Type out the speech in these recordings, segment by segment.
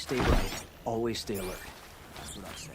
always stay bright, always stay alert. That's what I say.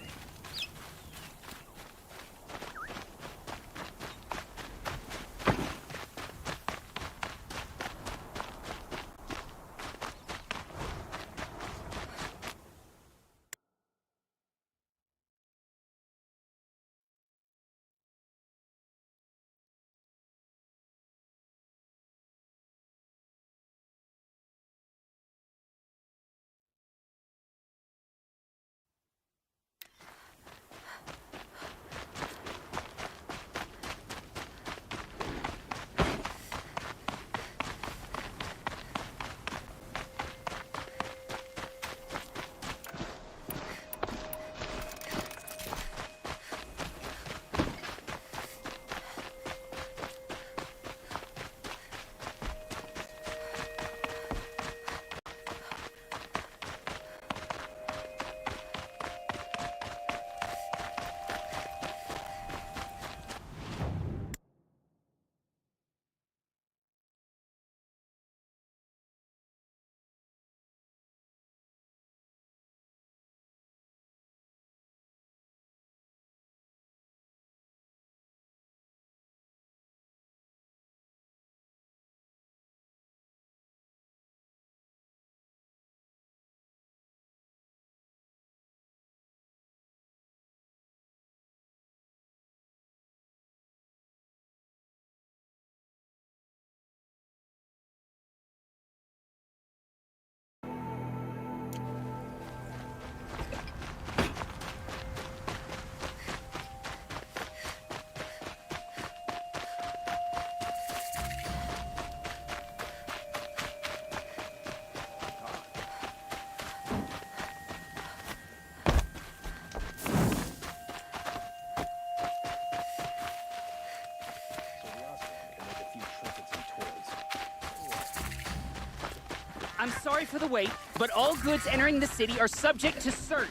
I'm sorry for the wait, but all goods entering the city are subject to search.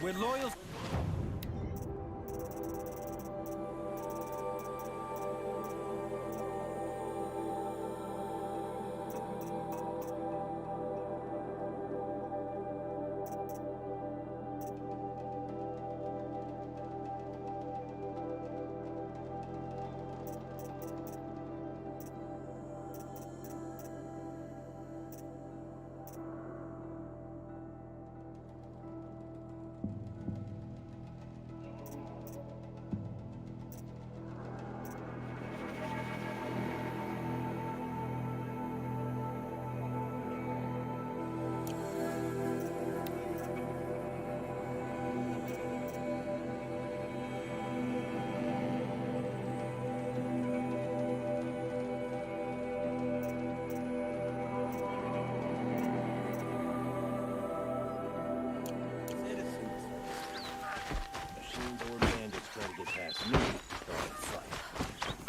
We're loyal.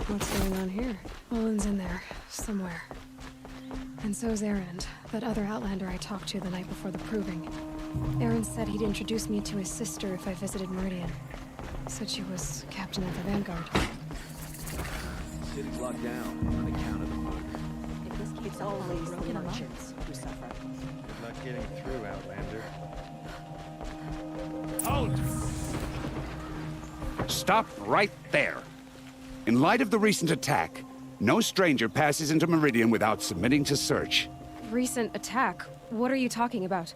What's going on here? Olin's in there, somewhere. And so's Aaron, that other Outlander I talked to the night before the proving. Aaron said he'd introduce me to his sister if I visited Meridian. Said she was captain of the Vanguard. City's locked down on account of the murder. It's always the merchants who suffer. You're not getting through, Outlander. Halt! Stop right there. In light of the recent attack, no stranger passes into Meridian without submitting to search. Recent attack? What are you talking about?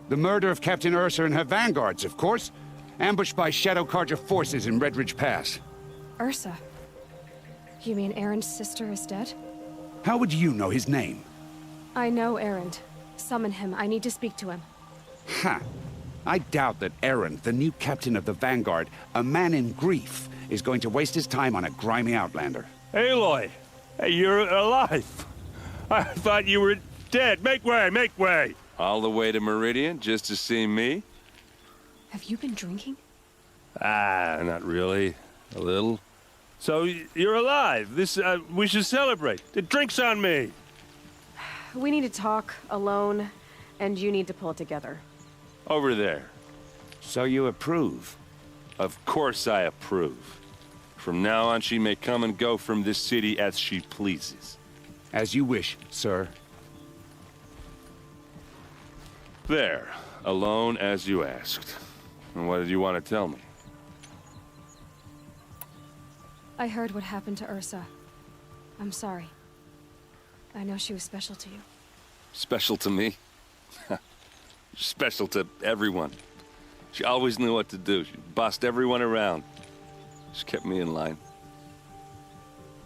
The murder of Captain Ursa and her vanguards, of course. Ambushed by Shadow Carja forces in Redridge Pass. Ursa? You mean Aaron's sister is dead? How would you know his name? I know Aaron. Summon him. I need to speak to him. Ha! I doubt that Aaron, the new captain of the Vanguard, a man in grief, is going to waste his time on a grimy Outlander. Aloy! Hey, you're alive! I thought you were dead. Make way, make way! All the way to Meridian just to see me? Have you been drinking? Ah, not really. A little. So, you're alive. We should celebrate. The drink's on me. We need to talk, alone, and you need to pull it together. Over there. So you approve? Of course I approve. From now on, she may come and go from this city as she pleases. As you wish, sir. There, alone as you asked. And what did you want to tell me? I heard what happened to Ursa. I'm sorry. I know she was special to you. Special to me? Special to everyone. She always knew what to do. She bossed everyone around. She kept me in line.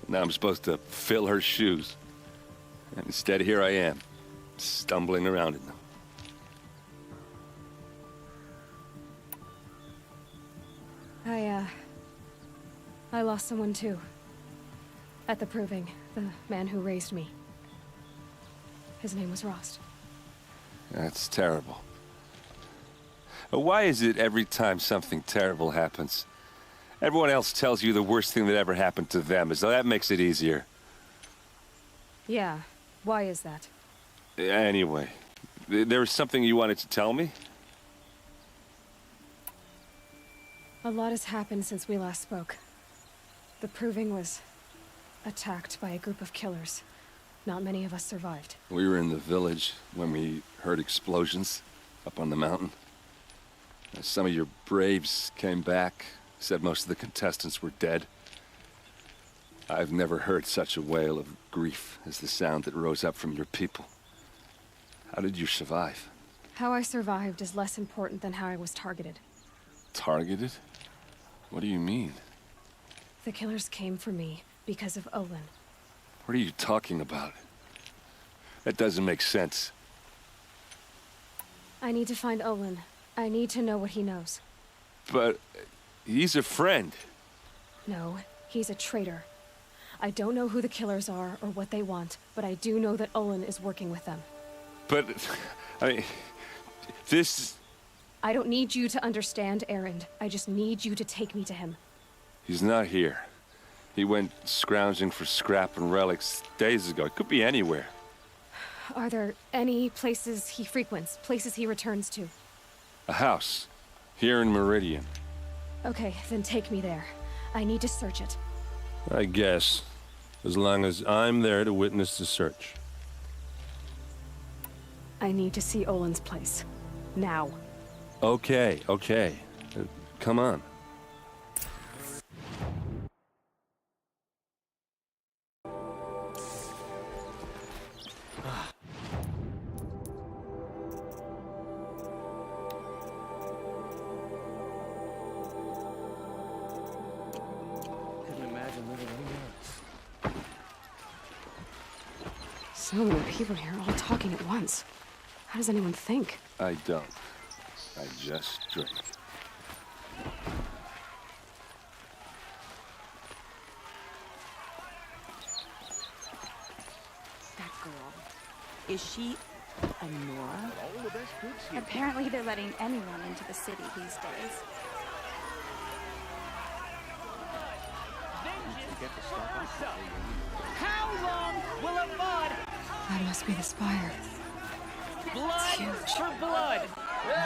Now I'm supposed to fill her shoes. And instead, here I am, stumbling around in them. I lost someone too. At the Proving, the man who raised me. His name was Rost. That's terrible. Why is it every time something terrible happens, everyone else tells you the worst thing that ever happened to them, as though that makes it easier? Yeah, why is that? Anyway, there was something you wanted to tell me? A lot has happened since we last spoke. The Proving was attacked by a group of killers. Not many of us survived. We were in the village when we heard explosions up on the mountain. Some of your braves came back, said most of the contestants were dead. I've never heard such a wail of grief as the sound that rose up from your people. How did you survive? How I survived is less important than how I was targeted. Targeted? What do you mean? The killers came for me because of Olin. What are you talking about? That doesn't make sense. I need to find Olin. I need to know what he knows. But he's a friend. No, he's a traitor. I don't know who the killers are or what they want, but I do know that Olin is working with them. But, I mean, this... I don't need you to understand, Erend. I just need you to take me to him. He's not here. He went scrounging for scrap and relics days ago. It could be anywhere. Are there any places he frequents, places he returns to? A house. Here in Meridian. Okay, then take me there. I need to search it. I guess. As long as I'm there to witness the search. I need to see Olin's place. Now. Okay, okay. Come on. Couldn't imagine living anywhere else. So many people here, all talking at once. How does anyone think? I don't. I just drink. That girl. Is she a Nora? Apparently they're letting anyone into the city these days. How long will a bud That must be the spire. blood for blood?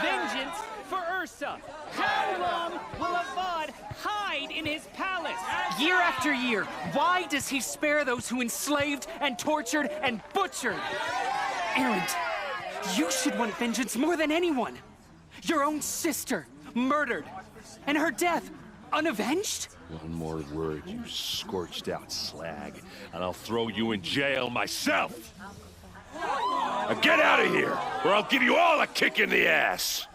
Vengeance for Ursa. How long will a bud hide in his palace? Year after year, why does he spare those who enslaved and tortured and butchered? Erend, you should want vengeance more than anyone. Your own sister, murdered, and her death, unavenged? One more word, you scorched out slag, and I'll throw you in jail myself! Now get out of here, or I'll give you all a kick in the ass!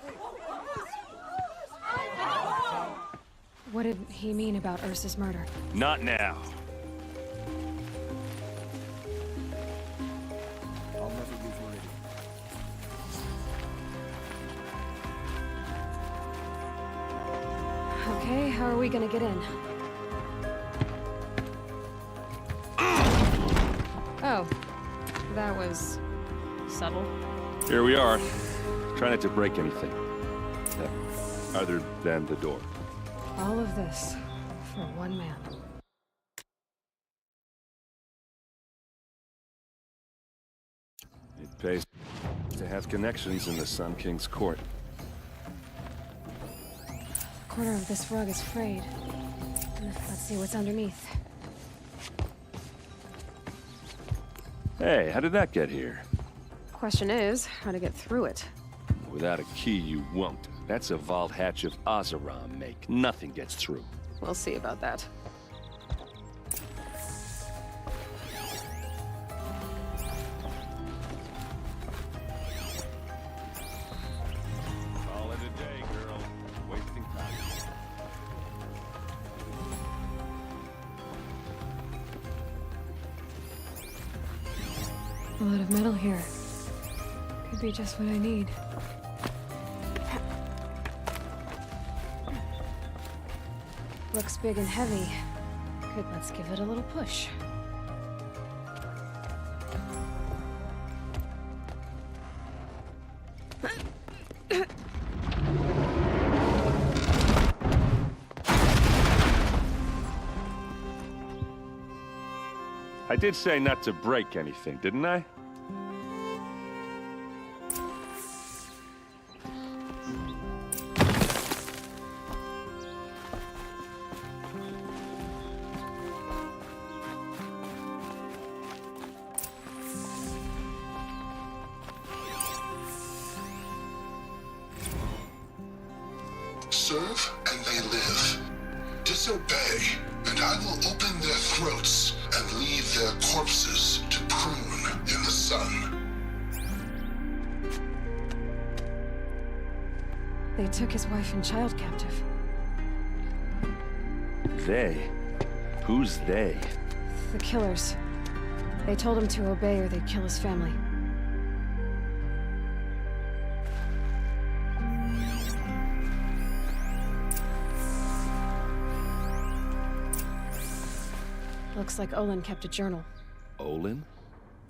What did he mean about Ursa's murder? Not now. I'll never leave Meridian. Okay, how are we gonna get in? Oh, that was subtle. Here we are. Try not to break anything. Other than the door. All of this for one man. It pays to have connections in the Sun King's court. A corner of this rug is frayed. Let's see what's underneath. Hey, how did that get here? Question is, how to get through it. Without a key, you won't. That's a vault hatch of Oseram make. Nothing gets through. We'll see about that. Call it a day, girl. Wasting time. A lot of metal here. Could be just what I need. Looks big and heavy. Good, let's give it a little push. I did say not to break anything, didn't I? Serve and they live. Disobey, and I will open their throats and leave their corpses to prune in the sun. They took his wife and child captive. They? Who's they? The killers. They told him to obey or they'd kill his family. Looks like Olin kept a journal. Olin?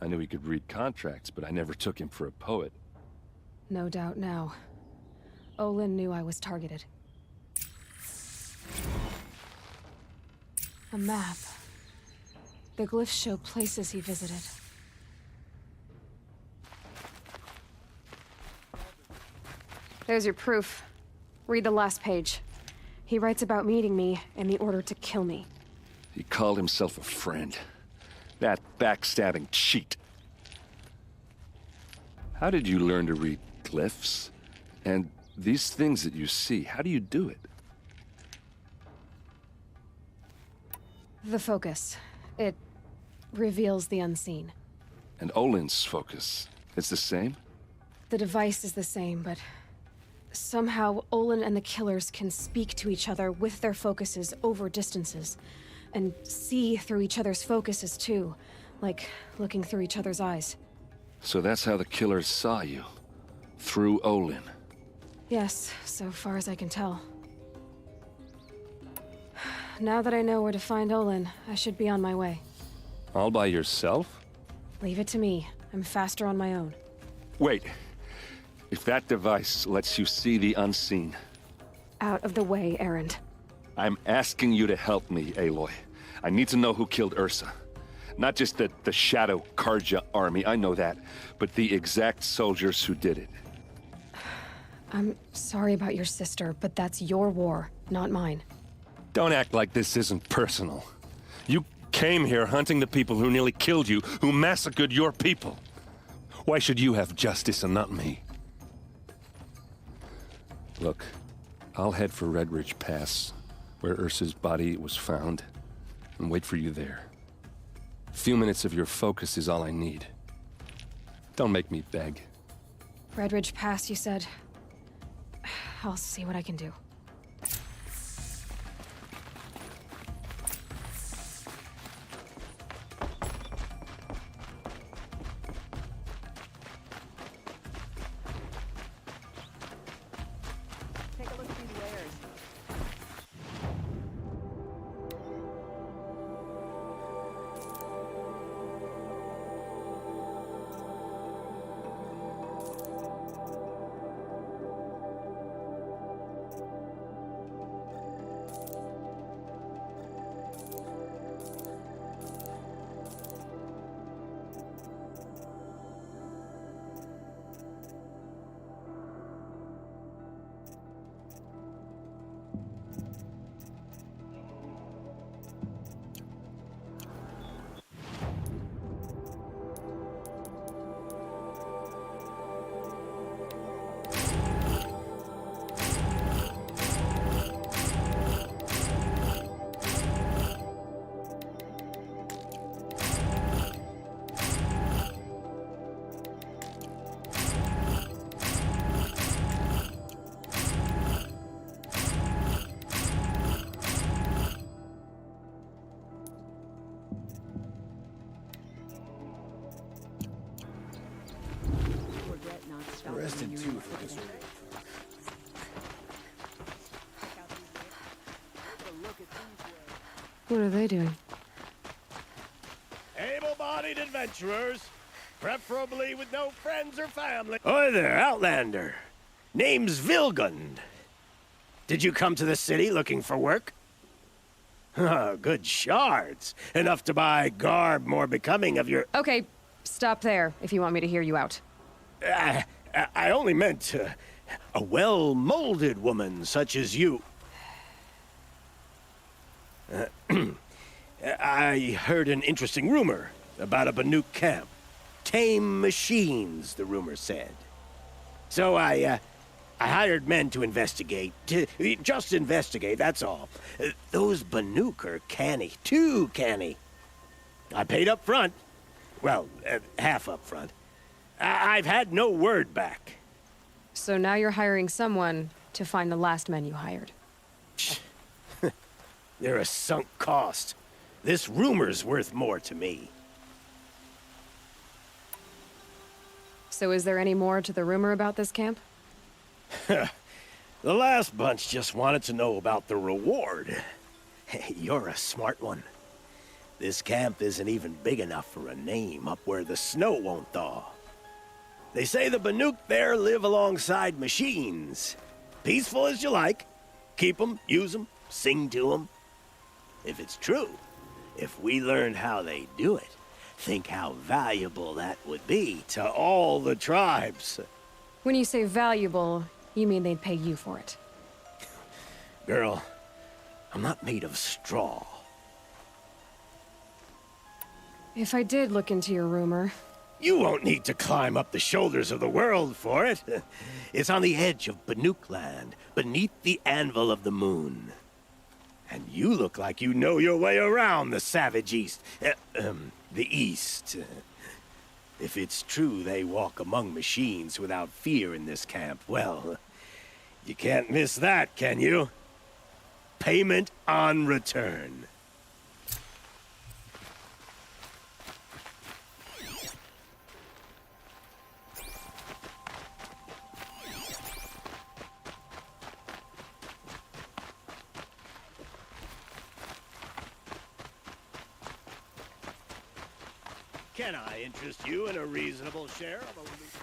I knew he could read contracts, but I never took him for a poet. No doubt now. Olin knew I was targeted. A map. The glyphs show places he visited. There's your proof. Read the last page. He writes about meeting me and the order to kill me. He called himself a friend. That backstabbing cheat. How did you learn to read glyphs? And these things that you see, how do you do it? The focus. It reveals the unseen. And Olin's focus, it's the same? The device is the same, but somehow Olin and the killers can speak to each other with their focuses over distances. And see through each other's focuses, too. Like looking through each other's eyes. So that's how the killers saw you. Through Olin. Yes, so far as I can tell. Now that I know where to find Olin, I should be on my way. All by yourself? Leave it to me. I'm faster on my own. Wait. If that device lets you see the unseen... Out of the way, Erend. I'm asking you to help me, Aloy. I need to know who killed Ursa. Not just the Shadow Karja army, I know that, but the exact soldiers who did it. I'm sorry about your sister, but that's your war, not mine. Don't act like this isn't personal. You came here hunting the people who nearly killed you, who massacred your people. Why should you have justice and not me? Look, I'll head for Red Ridge Pass, where Ursa's body was found, and wait for you there. A few minutes of your focus is all I need. Don't make me beg. Red Ridge Pass, you said? I'll see what I can do. Take a look through the layers. destined too for disorder. What are they doing? Able-bodied adventurers, preferably with no friends or family. Oi there, Outlander. Name's Vilgund. Did you come to the city looking for work? Good shards. Enough to buy garb more becoming of your... Okay, stop there if you want me to hear you out. I only meant a well-molded woman such as you. I heard an interesting rumor about a Banuk camp. Tame machines, the rumor said. So I hired men to investigate. Just investigate, that's all. Those Banuk are canny, too canny. I paid up front. Well, half up front. I've had no word back. So now you're hiring someone to find the last men you hired. They're a sunk cost. This rumor's worth more to me. So is there any more to the rumor about this camp? The last bunch just wanted to know about the reward. You're a smart one. This camp isn't even big enough for a name up where the snow won't thaw. They say the Banuk there live alongside machines. Peaceful as you like. Keep 'em, use 'em, sing to 'em. If it's true, if we learned how they do it, think how valuable that would be to all the tribes. When you say valuable, you mean they'd pay you for it. Girl, I'm not made of straw. If I did look into your rumor... You won't need to climb up the shoulders of the world for it. It's on the edge of Banuk land, beneath the anvil of the moon. And you look like you know your way around the savage east. The east. If it's true they walk among machines without fear in this camp, well, you can't miss that, can you? Payment on return. Can I interest you in a reasonable share of a lucrative...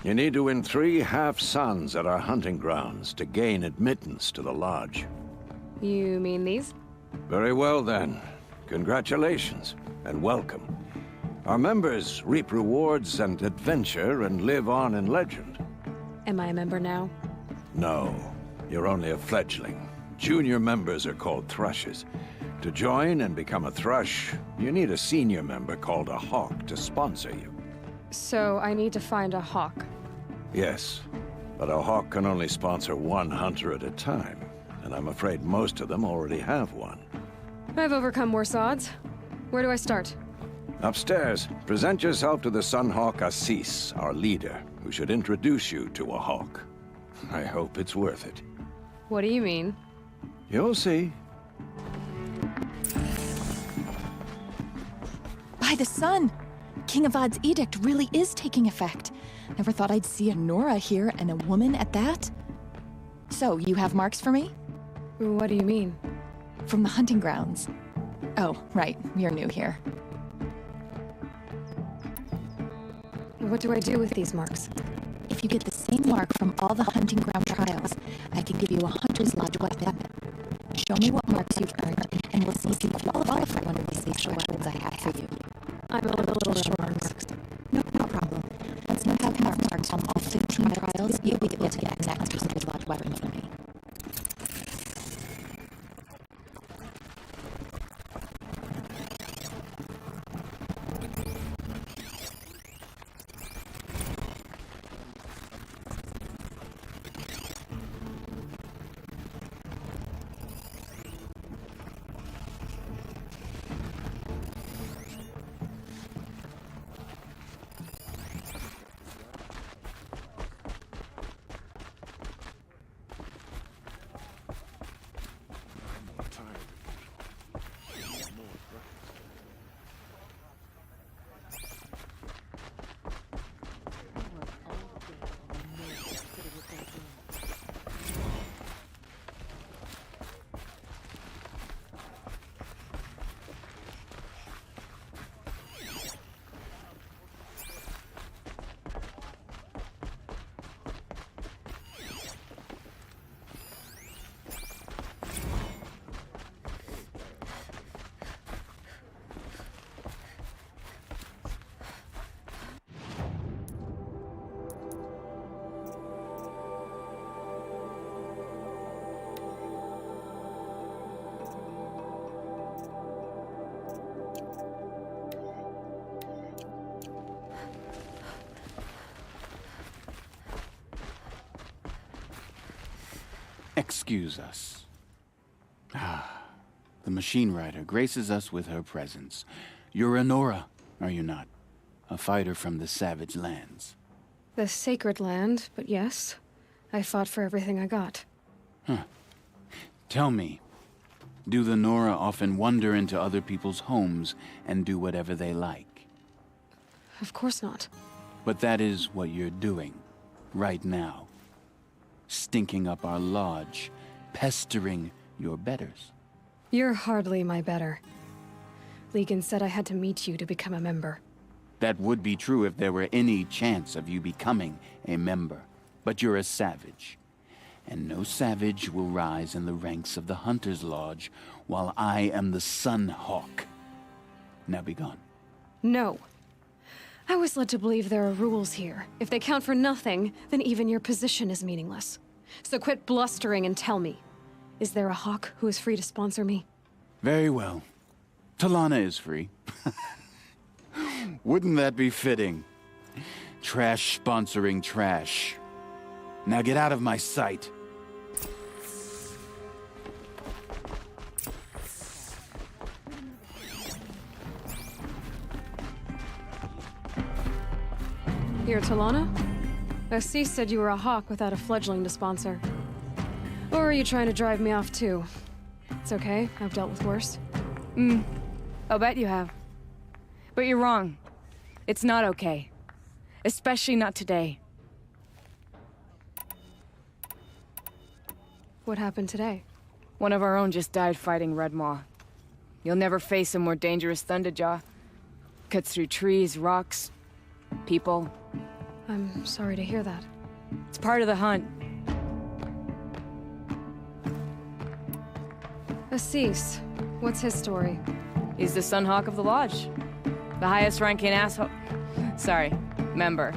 You need to win 3 half-suns at our hunting grounds to gain admittance to the lodge. You mean these? Very well, then. Congratulations, and welcome. Our members reap rewards and adventure and live on in legend. Am I a member now? No, you're only a fledgling. Junior members are called thrushes. To join and become a thrush, you need a senior member called a hawk to sponsor you. So I need to find a hawk. Yes, but a hawk can only sponsor 1 hunter at a time, and I'm afraid most of them already have one. I've overcome worse odds. Where do I start? Upstairs, present yourself to the Sunhawk Assis, our leader, who should introduce you to a hawk. I hope it's worth it. What do you mean? You'll see. By the sun! King Avad's edict really is taking effect. Never thought I'd see a Nora here, and a woman at that. So, you have marks for me? What do you mean? From the hunting grounds. Oh, right. You're new here. What do I do with these marks? If you get the same mark from all the hunting ground trials, I can give you a hunter's lodge weapon. Show me what marks you've earned, and we'll see if you qualify for one of these special weapons I have for you. I'm a little short. No problem. Once you have marks from all 15 trials, you'll be able to get the next hunter's lodge weapon from me. Excuse us. The machine rider graces us with her presence. You're a Nora, are you not? A fighter from the savage lands. The sacred land, but yes. I fought for everything I got. Huh. Tell me, do the Nora often wander into other people's homes and do whatever they like? Of course not. But that is what you're doing, right now. Stinking up our lodge, pestering your betters. You're hardly my better. Legan said I had to meet you to become a member. That would be true if there were any chance of you becoming a member. But you're a savage. And no savage will rise in the ranks of the Hunter's Lodge while I am the Sun Hawk. Now be gone. No. I was led to believe there are rules here. If they count for nothing, then even your position is meaningless. So quit blustering and tell me. Is there a hawk who is free to sponsor me? Very well. Talana is free. Wouldn't that be fitting? Trash sponsoring trash. Now get out of my sight. You're Talana? Assis said you were a hawk without a fledgling to sponsor. Or are you trying to drive me off too? It's okay, I've dealt with worse. I'll bet you have. But you're wrong. It's not okay. Especially not today. What happened today? One of our own just died fighting Red Maw. You'll never face a more dangerous Thunderjaw. Cuts through trees, rocks, people. I'm sorry to hear that. It's part of the hunt. Assis, what's his story? He's the Sunhawk of the Lodge. The highest ranking member.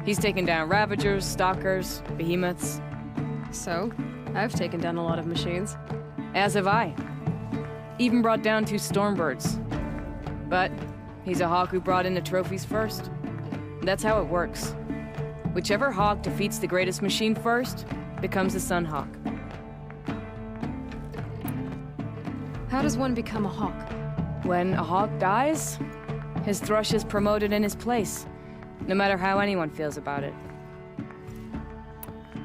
He's taken down Ravagers, Stalkers, Behemoths. So, I've taken down a lot of machines. As have I. Even brought down 2 Stormbirds. But he's a hawk who brought in the trophies first. That's how it works. Whichever hawk defeats the greatest machine first becomes the Sunhawk. How does one become a hawk? When a hawk dies, his thrush is promoted in his place, no matter how anyone feels about it.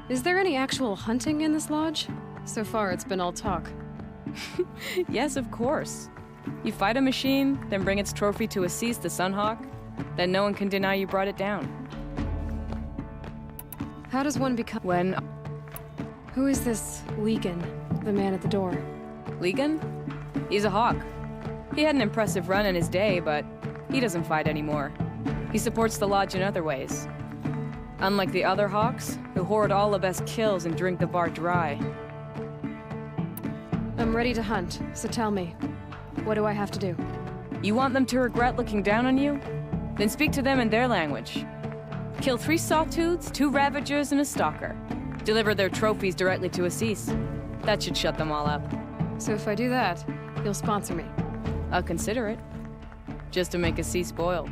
Is there any actual hunting in this lodge? So far, it's been all talk. Yes, of course. You fight a machine, then bring its trophy to Assis the Sunhawk, then no one can deny you brought it down. How does one become— Who is this Legan, the man at the door? Legan? He's a hawk. He had an impressive run in his day, but he doesn't fight anymore. He supports the lodge in other ways. Unlike the other hawks, who hoard all the best kills and drink the bar dry. I'm ready to hunt, so tell me, what do I have to do? You want them to regret looking down on you? Then speak to them in their language. Kill 3 Sawtooths, 2 Ravagers, and a Stalker. Deliver their trophies directly to Assis. That should shut them all up. So if I do that, you'll sponsor me? I'll consider it. Just to make Assis spoiled.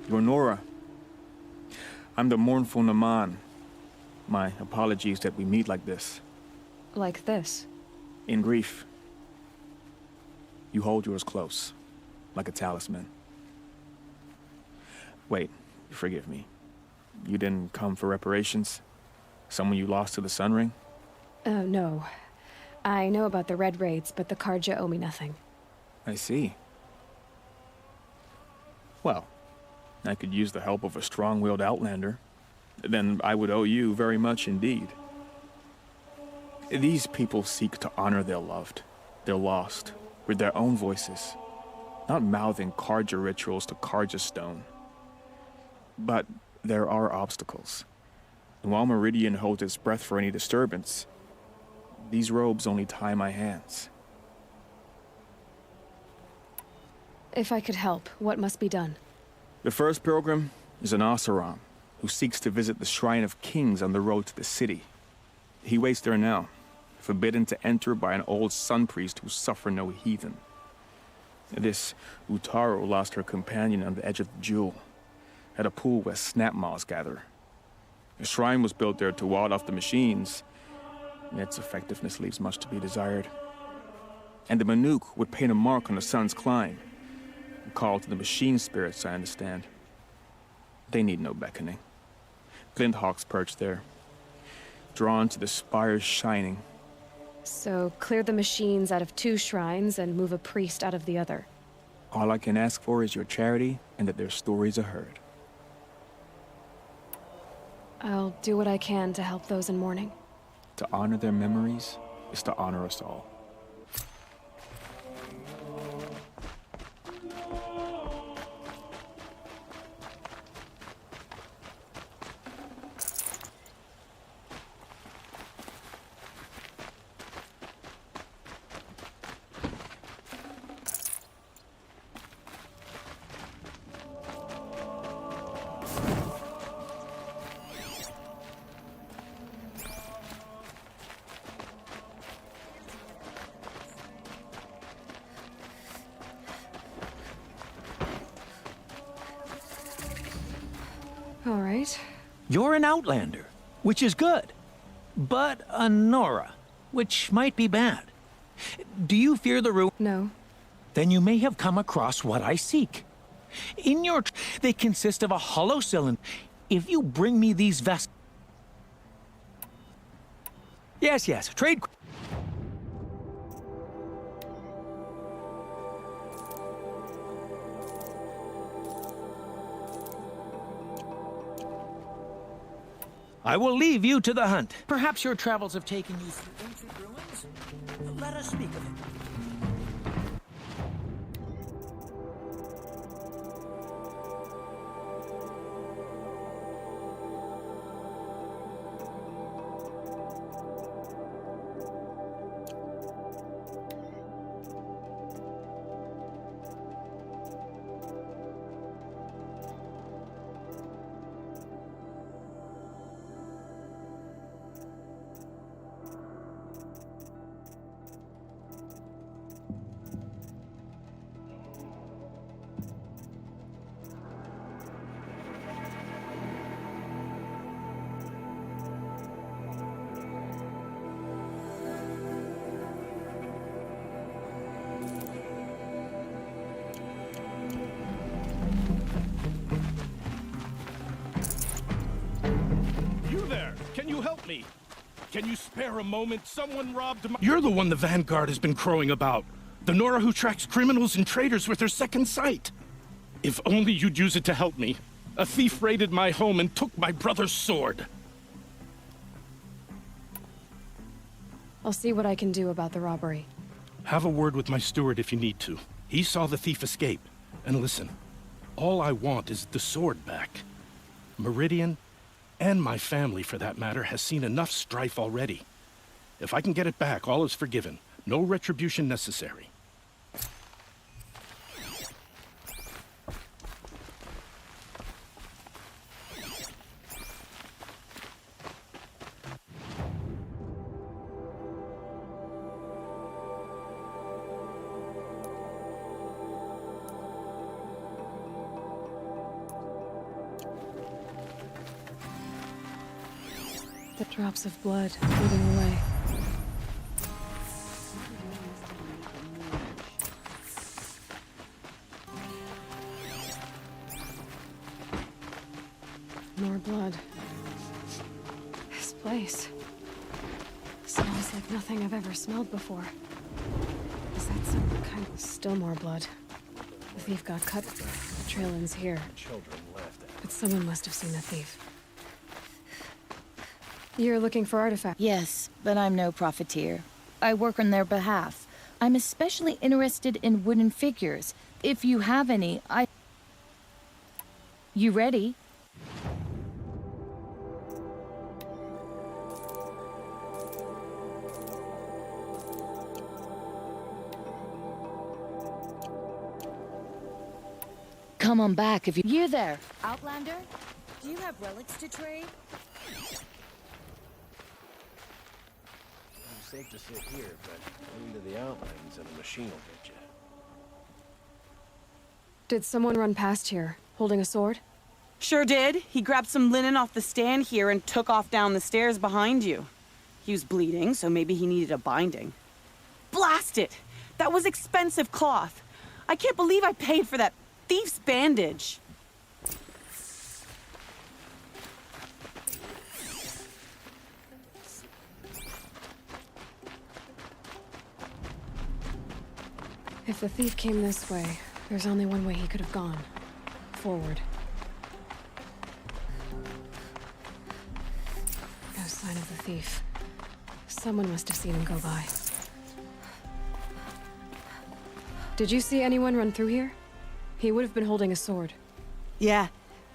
You're Nora. I'm the mournful Naman. My apologies that we meet like this. Like this? In grief. You hold yours close, like a talisman. Wait, forgive me. You didn't come for reparations? Someone you lost to the Sun Ring? No. I know about the Red Raids, but the Karja owe me nothing. I see. Well, I could use the help of a strong-willed outlander. Then I would owe you very much indeed. These people seek to honor their loved, their lost, with their own voices, not mouthing Karja rituals to Karja stone. But There are obstacles. And while Meridian holds its breath for any disturbance, these robes only tie my hands. If I could help, what must be done? The first pilgrim is an Oseram who seeks to visit the Shrine of Kings on the road to the city. He waits there now, forbidden to enter by an old sun priest who suffer no heathen. This Utaro lost her companion on the edge of the Jewel, at a pool where snap moths gather. The shrine was built there to ward off the machines, and its effectiveness leaves much to be desired. And the Manuk would paint a mark on the sun's climb, a call to the machine spirits, I understand. They need no beckoning. Glint hawks perch there, drawn to the spires shining. So, clear the machines out of 2 shrines and move a priest out of the other. All I can ask for is your charity and that their stories are heard. I'll do what I can to help those in mourning. To honor their memories is to honor us all. All right. You're an outlander, which is good. But a Nora, which might be bad. Do you fear the ruin? No. Then you may have come across what I seek. In your they consist of a hollow cylinder. If you bring me these vessels... Yes, trade... I will leave you to the hunt. Perhaps your travels have taken you through ancient ruins? Let us speak of it. Can you help me? Can you spare a moment? Someone robbed my... You're the one the Vanguard has been crowing about. The Nora who tracks criminals and traitors with her second sight. If only you'd use it to help me. A thief raided my home and took my brother's sword. I'll see what I can do about the robbery. Have a word with my steward if you need to. He saw the thief escape. And listen, all I want is the sword back. Meridian, and my family for that matter, has seen enough strife already. If I can get it back, all is forgiven. No retribution necessary. The drops of blood leading away. More blood. This place smells like nothing I've ever smelled before. Is that some kind of... Still more blood. The thief got cut. The trail ends here. But someone must have seen the thief. You're looking for artifacts? Yes, but I'm no profiteer. I work on their behalf. I'm especially interested in wooden figures. If you have any, You ready? come on back if you're there. Outlander, do you have relics to trade? It's safe to sit here, but into the outlands and a machine will get you. Did someone run past here, holding a sword? Sure did. He grabbed some linen off the stand here and took off down the stairs behind you. He was bleeding, so maybe he needed a binding. Blast it! That was expensive cloth. I can't believe I paid for that thief's bandage. If the thief came this way, there's only one way he could have gone. Forward. No sign of the thief. Someone must have seen him go by. Did you see anyone run through here? He would have been holding a sword. Yeah,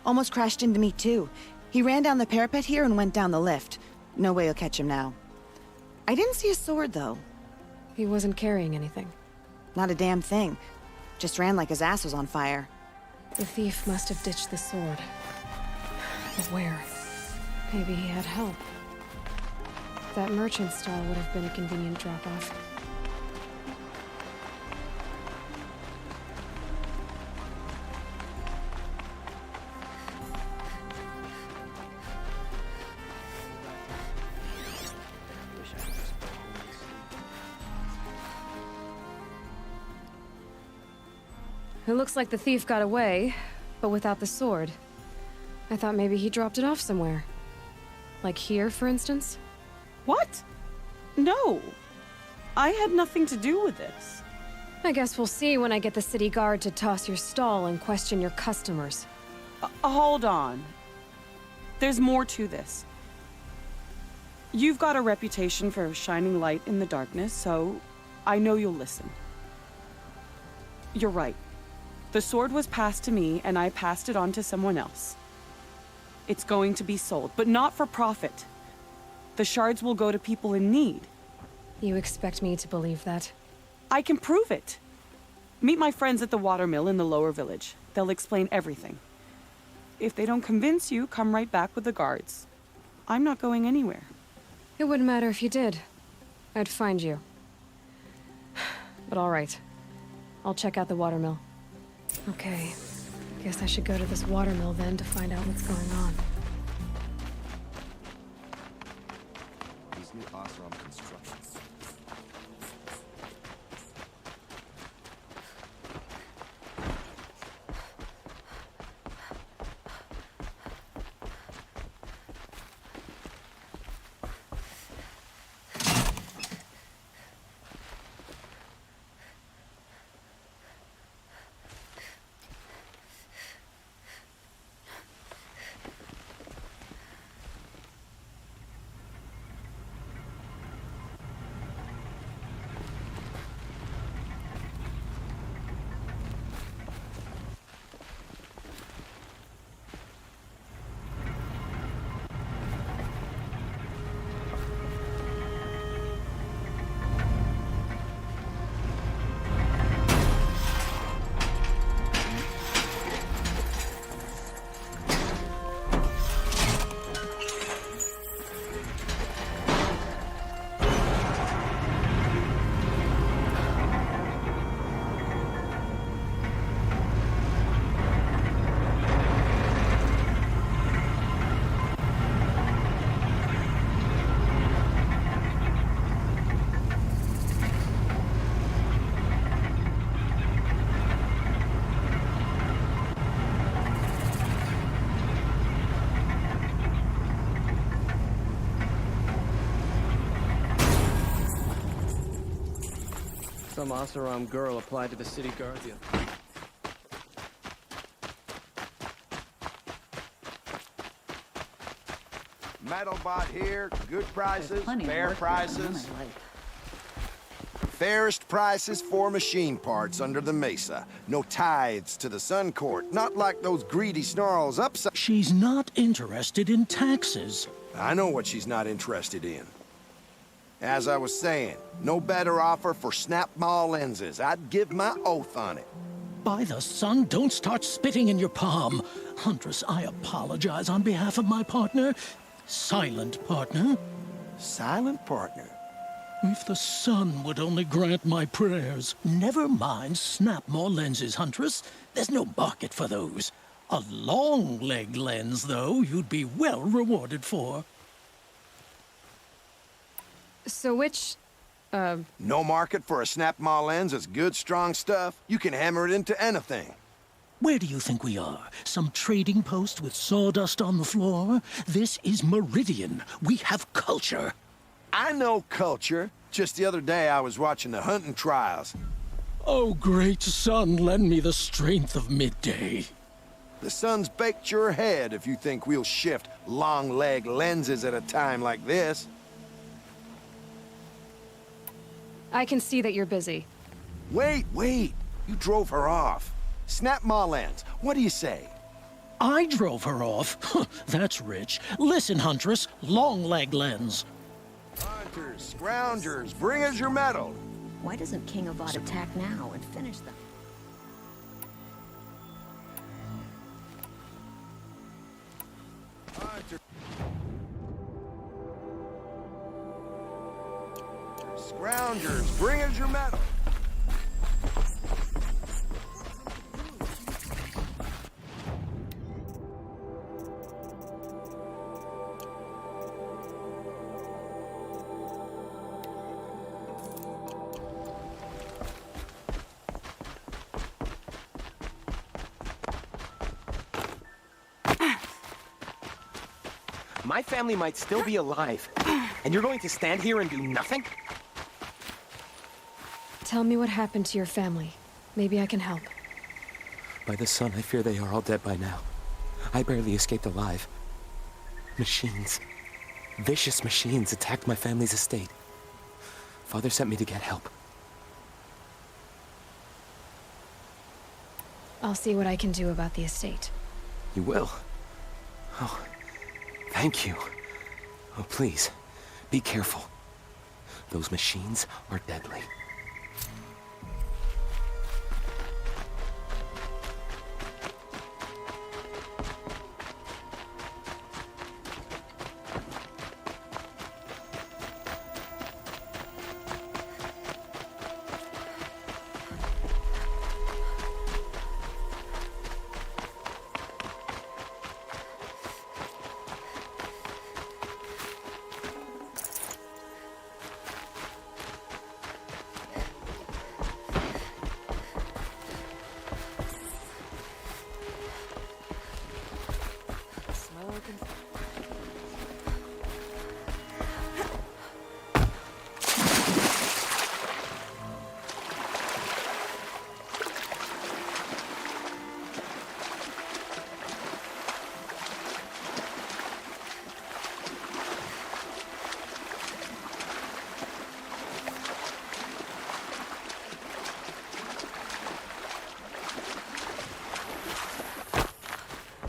almost crashed into me too. He ran down the parapet here and went down the lift. No way you'll catch him now. I didn't see a sword though. He wasn't carrying anything. Not a damn thing. Just ran like his ass was on fire. The thief must have ditched the sword. But where? Maybe he had help. That merchant stall would have been a convenient drop-off. It looks like the thief got away, but without the sword. I thought maybe he dropped it off somewhere. Like here, for instance? What? No. I had nothing to do with this. I guess we'll see when I get the city guard to toss your stall and question your customers. Hold on. There's more to this. You've got a reputation for shining light in the darkness, so I know you'll listen. You're right. The sword was passed to me, and I passed it on to someone else. It's going to be sold, but not for profit. The shards will go to people in need. You expect me to believe that? I can prove it. Meet my friends at the watermill in the lower village. They'll explain everything. If they don't convince you, come right back with the guards. I'm not going anywhere. It wouldn't matter if you did. I'd find you. But all right. I'll check out the watermill. Okay. Guess I should go to this watermill then to find out what's going on. These new ashram constructions. Some Asaram girl applied to the city guard the other. Metalbot here, good prices, fair prices. Fairest prices for machine parts under the mesa. No tithes to the Sun Court, not like those greedy snarls upside. She's not interested in taxes. I know what she's not interested in. As I was saying, no better offer for snap ball lenses. I'd give my oath on it. By the sun, don't start spitting in your palm. Huntress, I apologize on behalf of my partner. Silent partner. Silent partner? If the sun would only grant my prayers. Never mind snap more lenses, Huntress. There's no market for those. A long leg lens, though, you'd be well rewarded for. So which, No market for a snap-maw lens that's good, strong stuff? You can hammer it into anything. Where do you think we are? Some trading post with sawdust on the floor? This is Meridian. We have culture. I know culture. Just the other day I was watching the hunting trials. Oh, great sun, lend me the strength of midday. The sun's baked your head if you think we'll shift long-leg lenses at a time like this. I can see that you're busy. Wait. You drove her off. Snap-maw lens. What do you say? I drove her off? That's rich. Listen, Huntress, long leg lens. Hunters, scroungers, bring us your medal. Why doesn't King Avad attack now and finish them? Scroungers, bring us your medal. My family might still be alive, and you're going to stand here and do nothing? Tell me what happened to your family. Maybe I can help. By the sun, I fear they are all dead by now. I barely escaped alive. Machines. Vicious machines attacked my family's estate. Father sent me to get help. I'll see what I can do about the estate. You will? Oh, thank you. Oh, please, be careful. Those machines are deadly.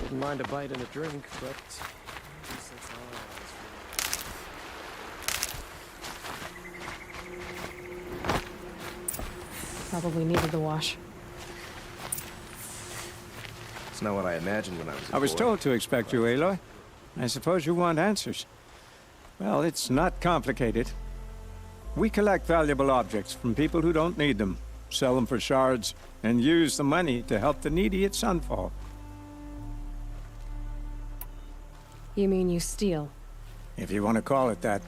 Wouldn't mind a bite and a drink, but... Probably needed the wash. It's not what I imagined when I was a I was boy. told to expect you, Aloy. I suppose you want answers. Well, it's not complicated. We collect valuable objects from people who don't need them, sell them for shards, and use the money to help the needy at Sunfall. You mean you steal? If you want to call it that.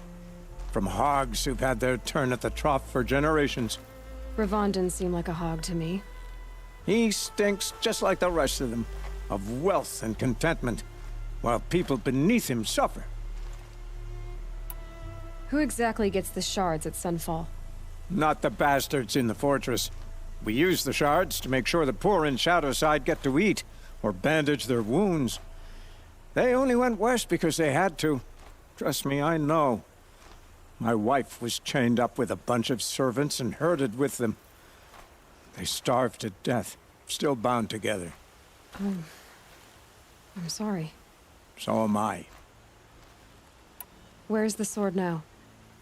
From hogs who've had their turn at the trough for generations. Ravon didn't seem like a hog to me. He stinks just like the rest of them, of wealth and contentment, while people beneath him suffer. Who exactly gets the shards at Sunfall? Not the bastards in the fortress. We use the shards to make sure the poor in Shadowside get to eat, or bandage their wounds. They only went west because they had to. Trust me, I know. My wife was chained up with a bunch of servants and herded with them. They starved to death, still bound together. Oh. I'm sorry. So am I. Where's the sword now?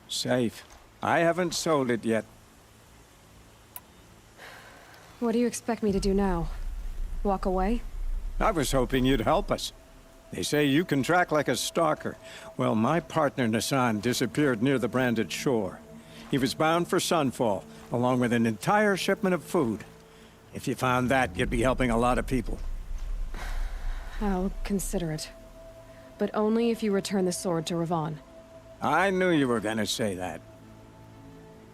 Safe. I haven't sold it yet. What do you expect me to do now? Walk away? I was hoping you'd help us. They say you can track like a stalker. Well, my partner Nassan disappeared near the branded shore. He was bound for Sunfall, along with an entire shipment of food. If you found that, you'd be helping a lot of people. I'll consider it. But only if you return the sword to Ravon. I knew you were gonna say that.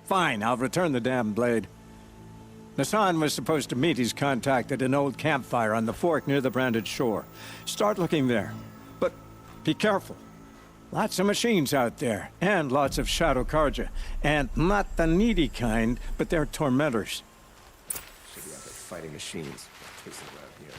Fine, I'll return the damn blade. Nassan was supposed to meet his contact at an old campfire on the fork near the branded shore. Start looking there. But be careful. Lots of machines out there, and lots of Shadow Karja. And not the needy kind, but they're tormentors. Should be out there fighting machines. Cases around here.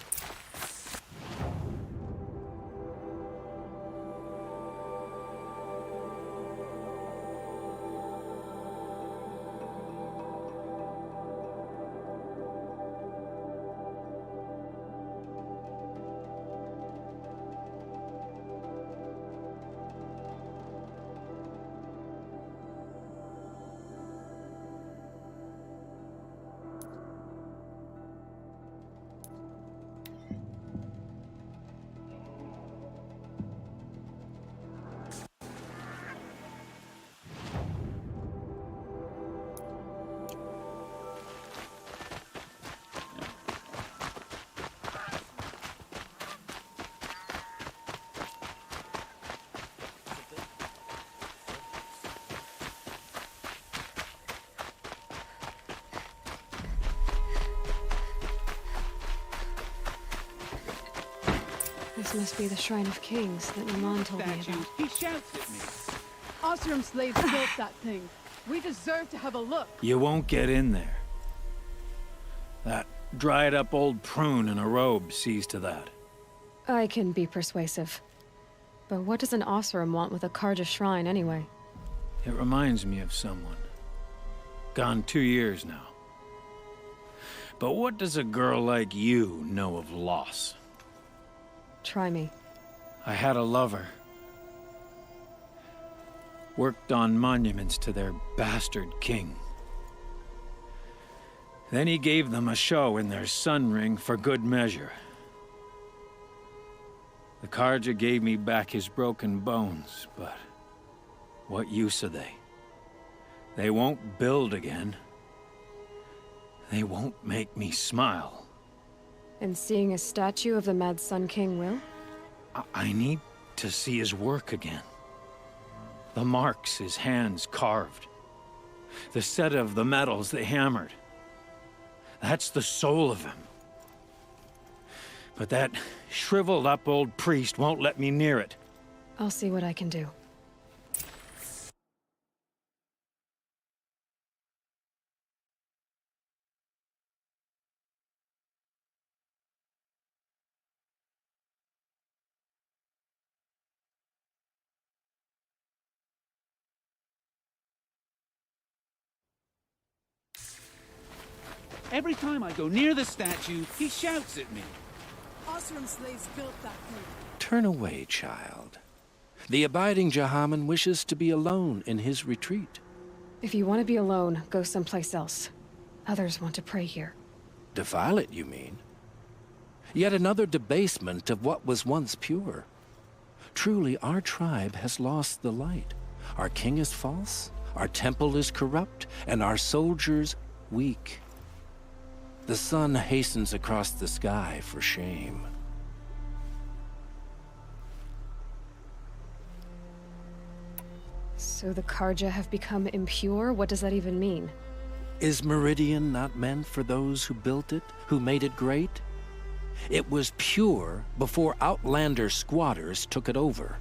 This must be the Shrine of Kings that Maman told me about. He shouts at me. Osram slaves built that thing. We deserve to have a look. You won't get in there. That dried-up old prune in a robe sees to that. I can be persuasive. But what does an Osram want with a Karja shrine, anyway? It reminds me of someone. Gone 2 years now. But what does a girl like you know of loss? Try me. I had a lover. Worked on monuments to their bastard king. Then he gave them a show in their sun ring for good measure. The Karja gave me back his broken bones, but what use are they? They won't build again. They won't make me smile. And seeing a statue of the Mad Sun King will? I need to see his work again. The marks his hands carved. The set of the metals they hammered. That's the soul of him. But that shriveled up old priest won't let me near it. I'll see what I can do. Every time I go near the statue, he shouts at me. Osram slaves built that thing. Turn away, child. The abiding Jahaman wishes to be alone in his retreat. If you want to be alone, go someplace else. Others want to pray here. Defile it, you mean? Yet another debasement of what was once pure. Truly, our tribe has lost the light. Our king is false, our temple is corrupt, and our soldiers weak. The sun hastens across the sky for shame. So the Karja have become impure? What does that even mean? Is Meridian not meant for those who built it, who made it great? It was pure before Outlander squatters took it over.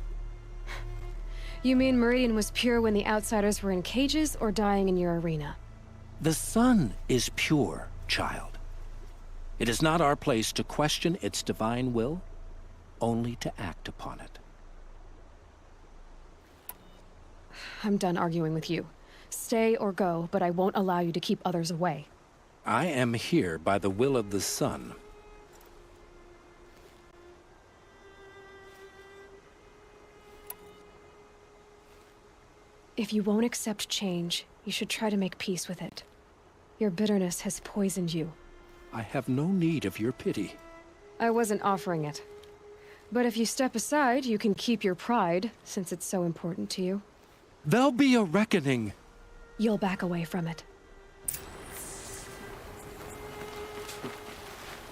You mean Meridian was pure when the outsiders were in cages or dying in your arena? The sun is pure, child. It is not our place to question its divine will, only to act upon it. I'm done arguing with you. Stay or go, but I won't allow you to keep others away. I am here by the will of the sun. If you won't accept change, you should try to make peace with it. Your bitterness has poisoned you. I have no need of your pity. I wasn't offering it. But if you step aside, you can keep your pride, since it's so important to you. There'll be a reckoning. You'll back away from it.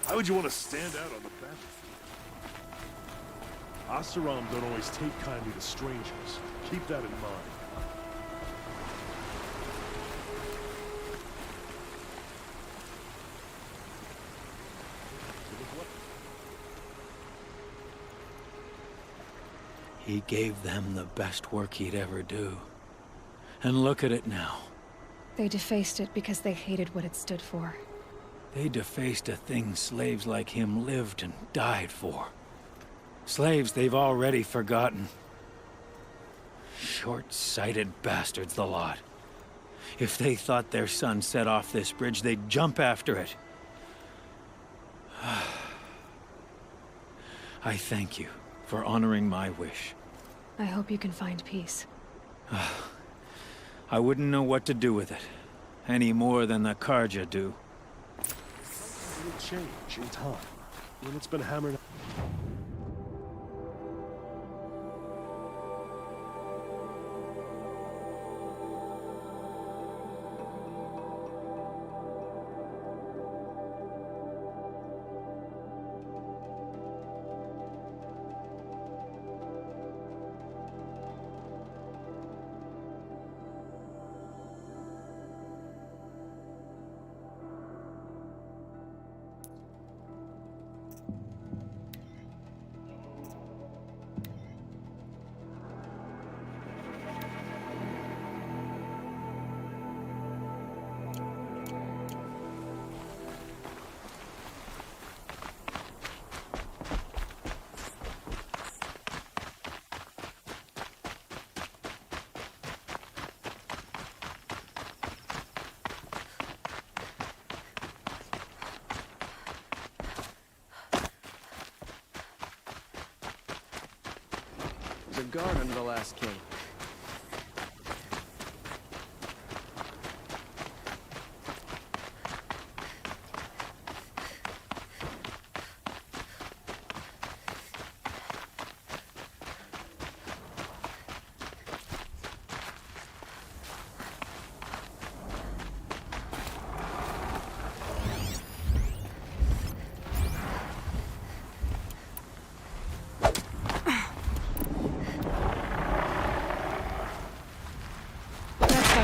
Why would you want to stand out on the battlefield? Oseram don't always take kindly to strangers. Keep that in mind. He gave them the best work he'd ever do. And look at it now. They defaced it because they hated what it stood for. They defaced a thing slaves like him lived and died for. Slaves they've already forgotten. Short-sighted bastards, the lot. If they thought their son set off this bridge, they'd jump after it. I thank you for honoring my wish. I hope you can find peace. I wouldn't know what to do with it, any more than the Karja do. It will change in time, when it's been hammered. A guard under the last king.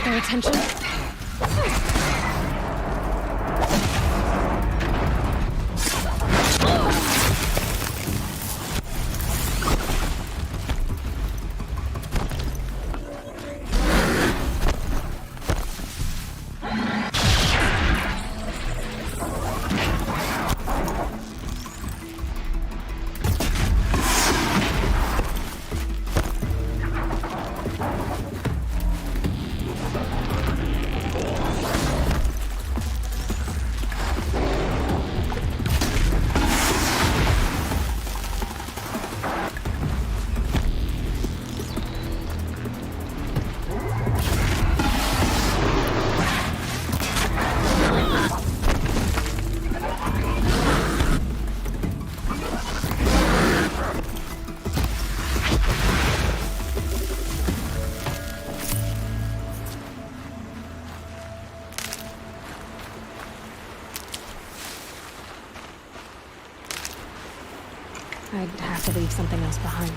Their attention. I'd have to leave something else behind.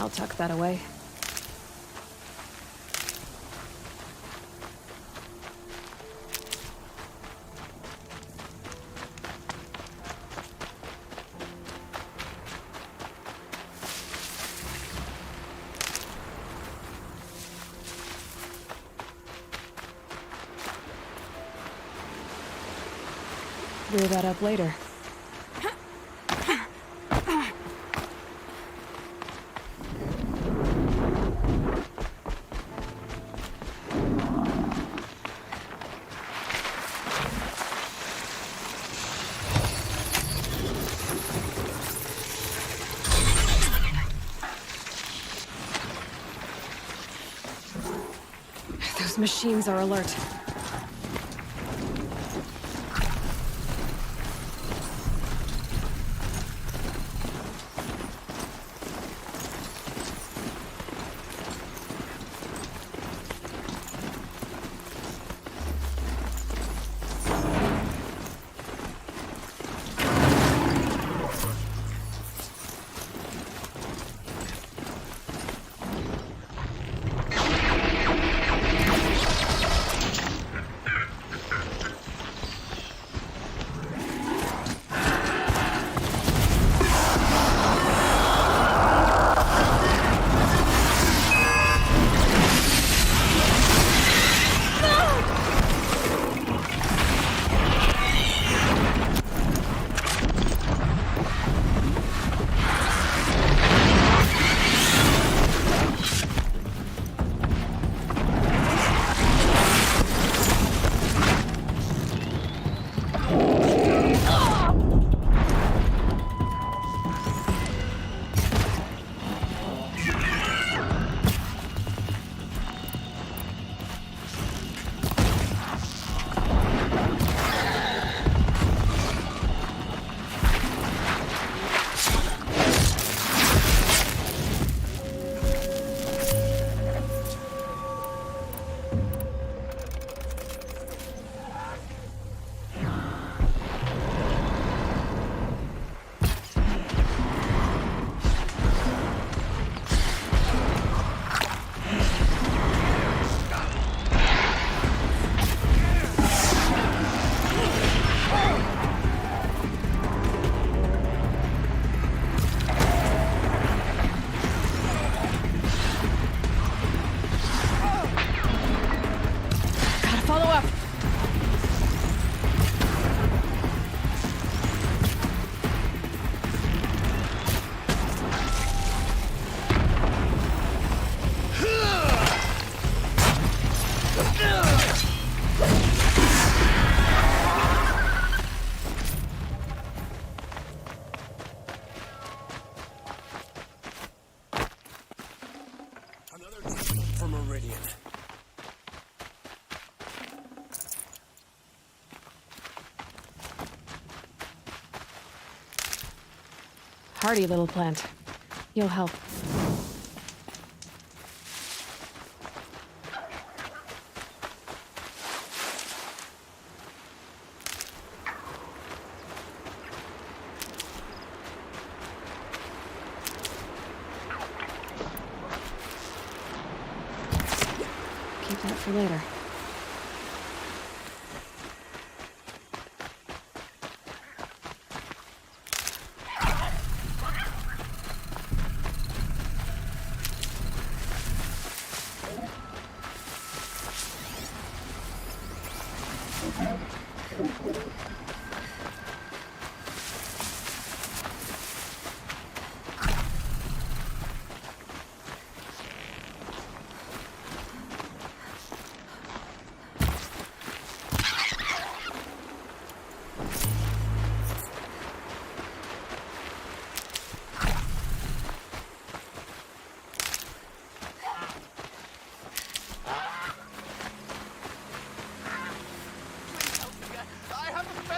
I'll tuck that away. rear that up later. Those machines are alert. For Meridian. Hardy little plant. You'll help. Keep that for later. I have a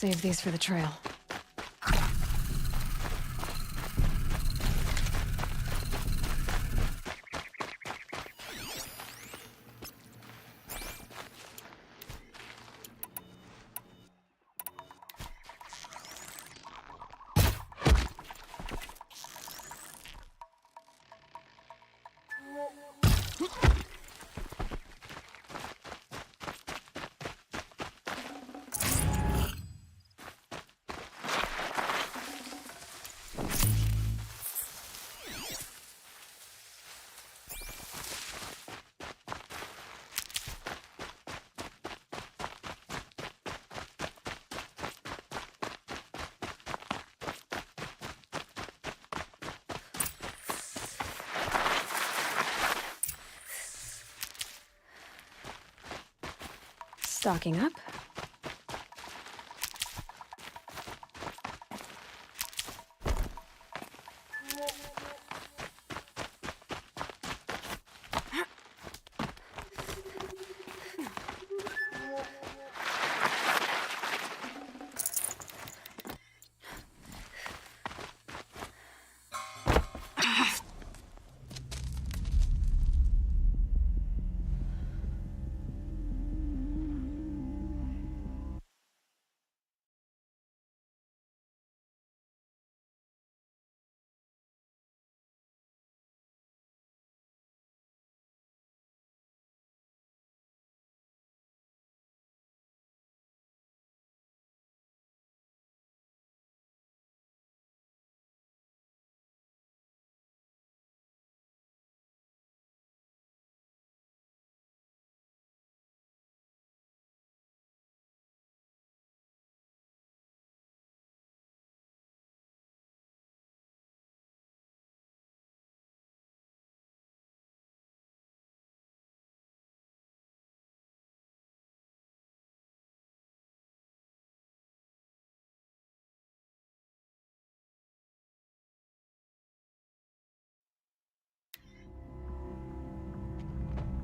Save these for the trail. Stocking up.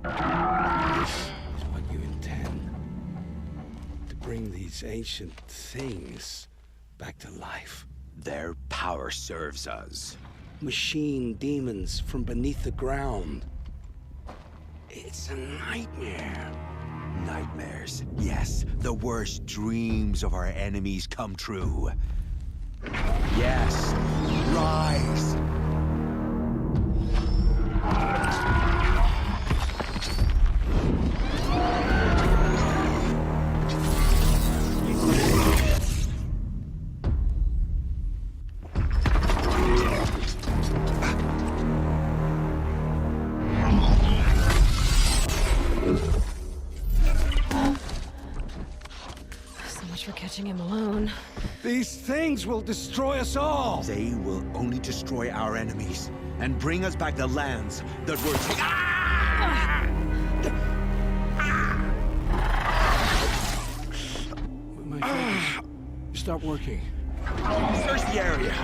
Is what you intend. To bring these ancient things back to life. Their power serves us. Machine demons from beneath the ground. It's a nightmare. Nightmares. Yes, the worst dreams of our enemies come true. Yes, rise! Catching him alone. These things will destroy us all! They will only destroy our enemies and bring us back the lands that were taken. My fingers stop working. Search the area.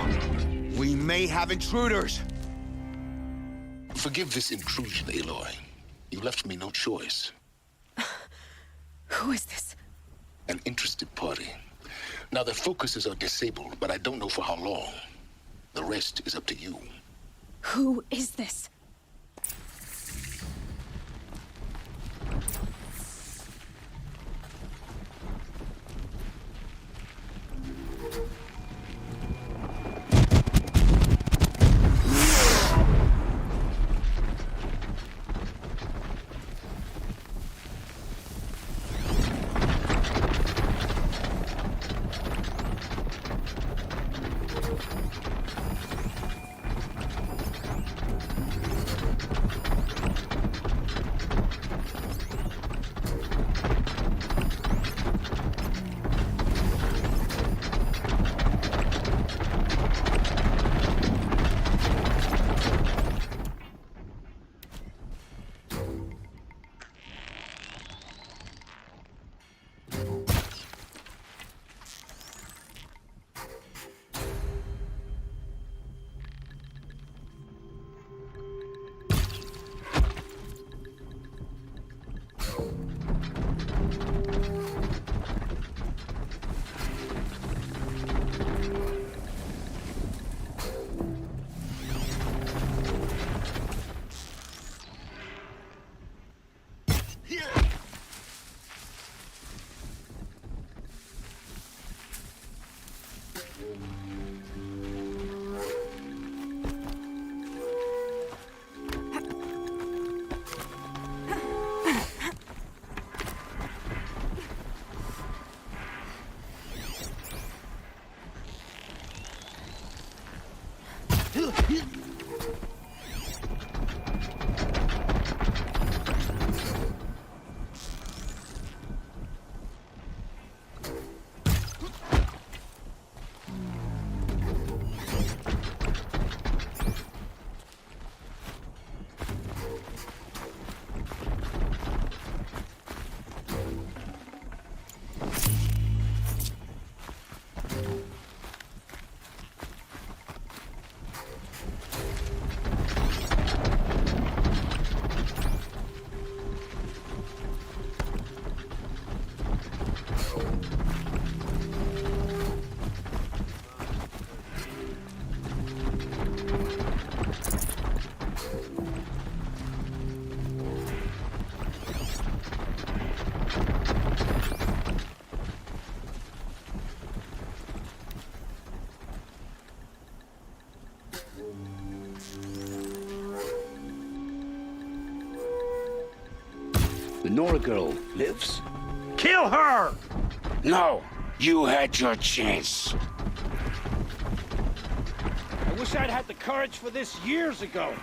We may have intruders. Forgive this intrusion, Aloy. You left me no choice. Who is this? An interested party. Now their focuses are disabled, but I don't know for how long. The rest is up to you. Who is this? The Nora girl lives? Kill her! No, you had your chance. I wish I'd had the courage for this years ago.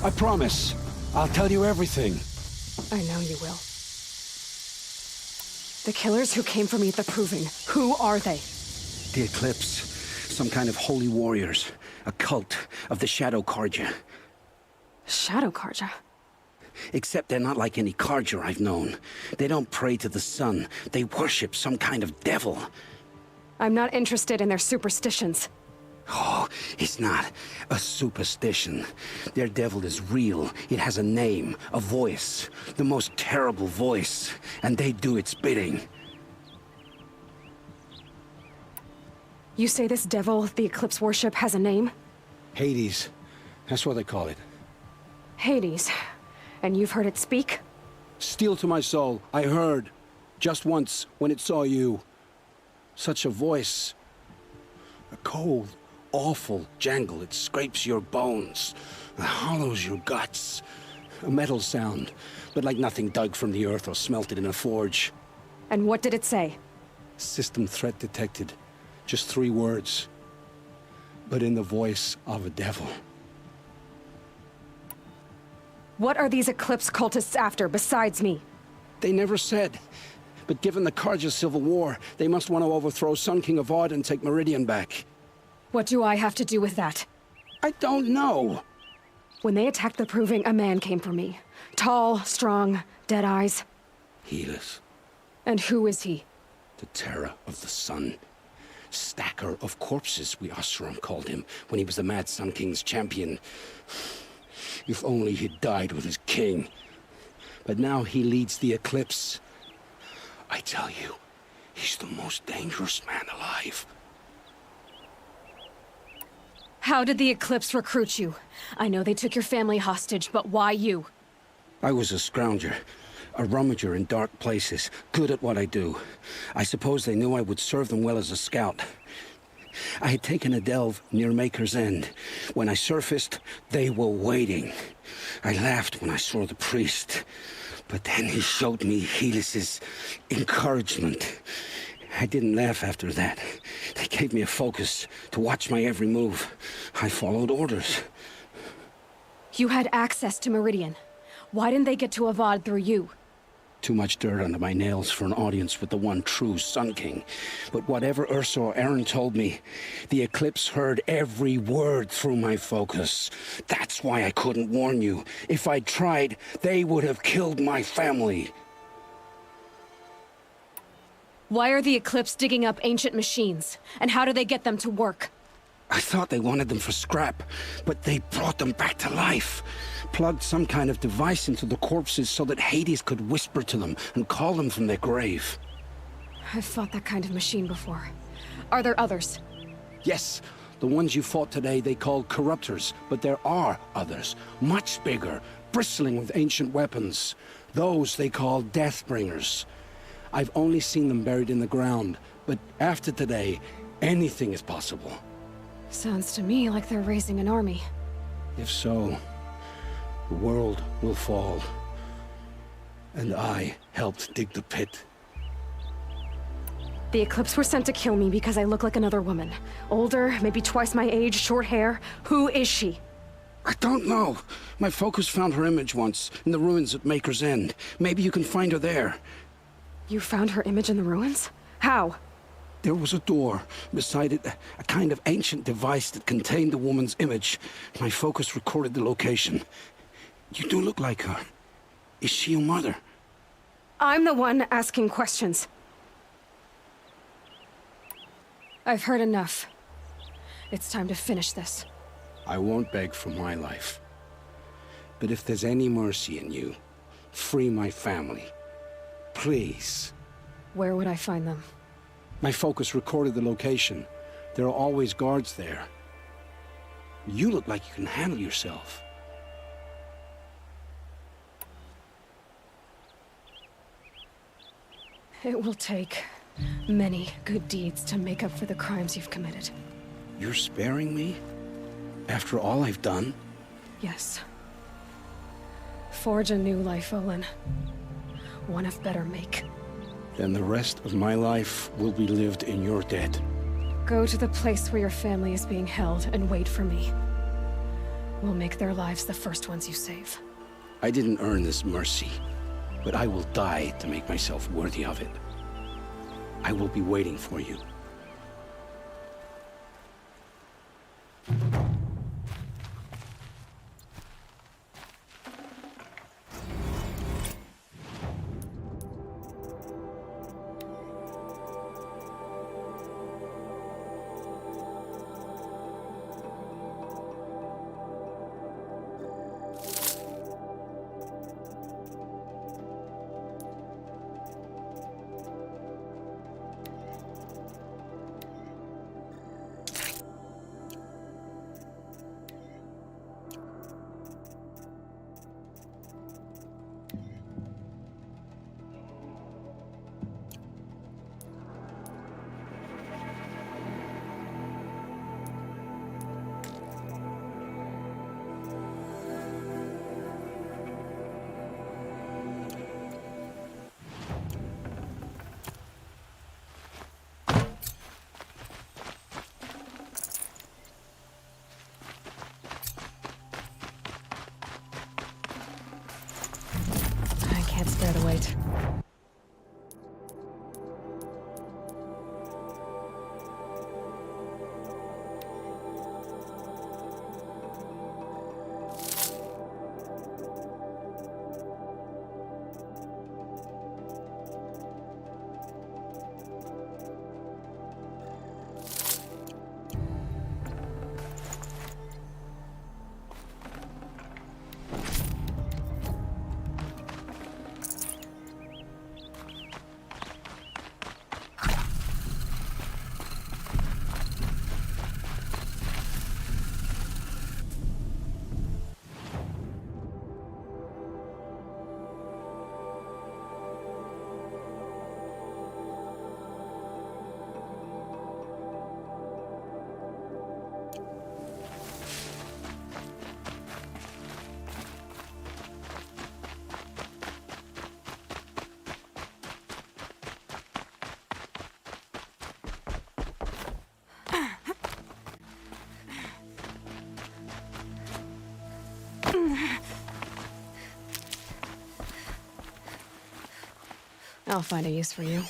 I promise. I'll tell you everything. I know you will. The killers who came for me at the Proving, who are they? The Eclipse. Some kind of holy warriors. A cult of the Shadow Carja. Shadow Carja? Except they're not like any Carja I've known. They don't pray to the sun. They worship some kind of devil. I'm not interested in their superstitions. Oh, it's not a superstition. Their devil is real. It has a name, a voice, the most terrible voice, and they do its bidding. You say this devil the Eclipse worship has a name? Hades. That's what they call it. Hades. And you've heard it speak? Steel to my soul. I heard. Just once, when it saw you. Such a voice. A cold, awful jangle. It scrapes your bones. It hollows your guts. A metal sound, but like nothing dug from the earth or smelted in a forge. And what did it say? System threat detected. Just 3 words. But in the voice of a devil. What are these Eclipse cultists after, besides me? They never said. But given the Carja civil war, they must want to overthrow Sun King of Odd and take Meridian back. What do I have to do with that? I don't know. When they attacked the Proving, a man came for me. Tall, strong, dead eyes. Helis. And who is he? The terror of the sun. Stacker of corpses, we Oseram called him, when he was the Mad Sun King's champion. If only he'd died with his king. But now he leads the Eclipse. I tell you, he's the most dangerous man alive. How did the Eclipse recruit you? I know they took your family hostage, but why you? I was a scrounger. A rummager in dark places, good at what I do. I suppose they knew I would serve them well as a scout. I had taken a delve near Maker's End. When I surfaced, they were waiting. I laughed when I saw the priest, but then he showed me Helis's encouragement. I didn't laugh after that. They gave me a focus to watch my every move. I followed orders. You had access to Meridian. Why didn't they get to Avad through you? Too much dirt under my nails for an audience with the one true Sun King. But whatever Ursa or Aaron told me, the Eclipse heard every word through my focus. That's why I couldn't warn you. If I'd tried, they would have killed my family. Why are the Eclipse digging up ancient machines? And how do they get them to work? I thought they wanted them for scrap, but they brought them back to life. Plugged some kind of device into the corpses so that Hades could whisper to them and call them from their grave. I've fought that kind of machine before. Are there others? Yes, the ones you fought today they called corruptors, but there are others, much bigger, bristling with ancient weapons. Those they call Deathbringers. I've only seen them buried in the ground, but after today, anything is possible. Sounds to me like they're raising an army. If so, the world will fall. And I helped dig the pit. The Eclipse were sent to kill me because I look like another woman. Older, maybe twice my age, short hair. Who is she? I don't know. My focus found her image once, in the ruins at Maker's End. Maybe you can find her there. You found her image in the ruins? How? There was a door. Beside it, a kind of ancient device that contained the woman's image. My focus recorded the location. You do look like her. Is she your mother? I'm the one asking questions. I've heard enough. It's time to finish this. I won't beg for my life. But if there's any mercy in you, free my family. Please. Where would I find them? My focus recorded the location. There are always guards there. You look like you can handle yourself. It will take many good deeds to make up for the crimes you've committed. You're sparing me? After all I've done? Yes. Forge a new life, Olin. One of better make. Then the rest of my life will be lived in your debt. Go to the place where your family is being held and wait for me. We'll make their lives the first ones you save. I didn't earn this mercy, but I will die to make myself worthy of it. I will be waiting for you. Can't spare the weight. I'll find a use for you.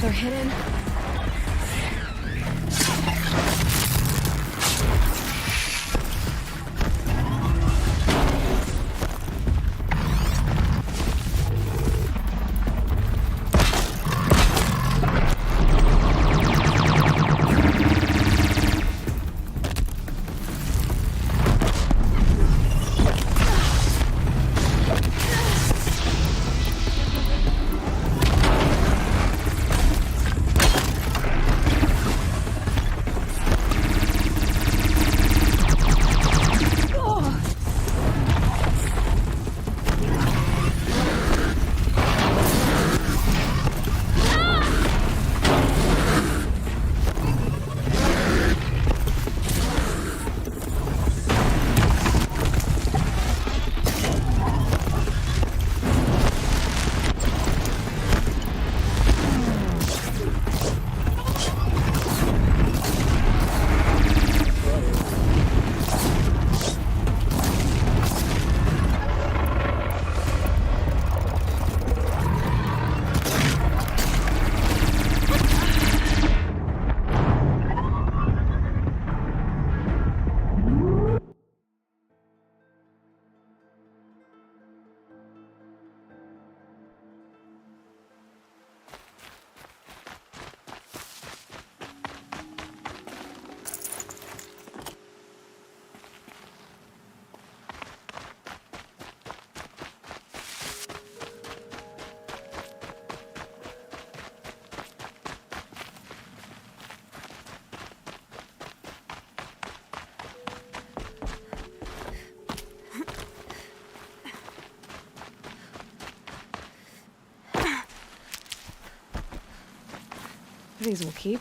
They're hidden. These will keep.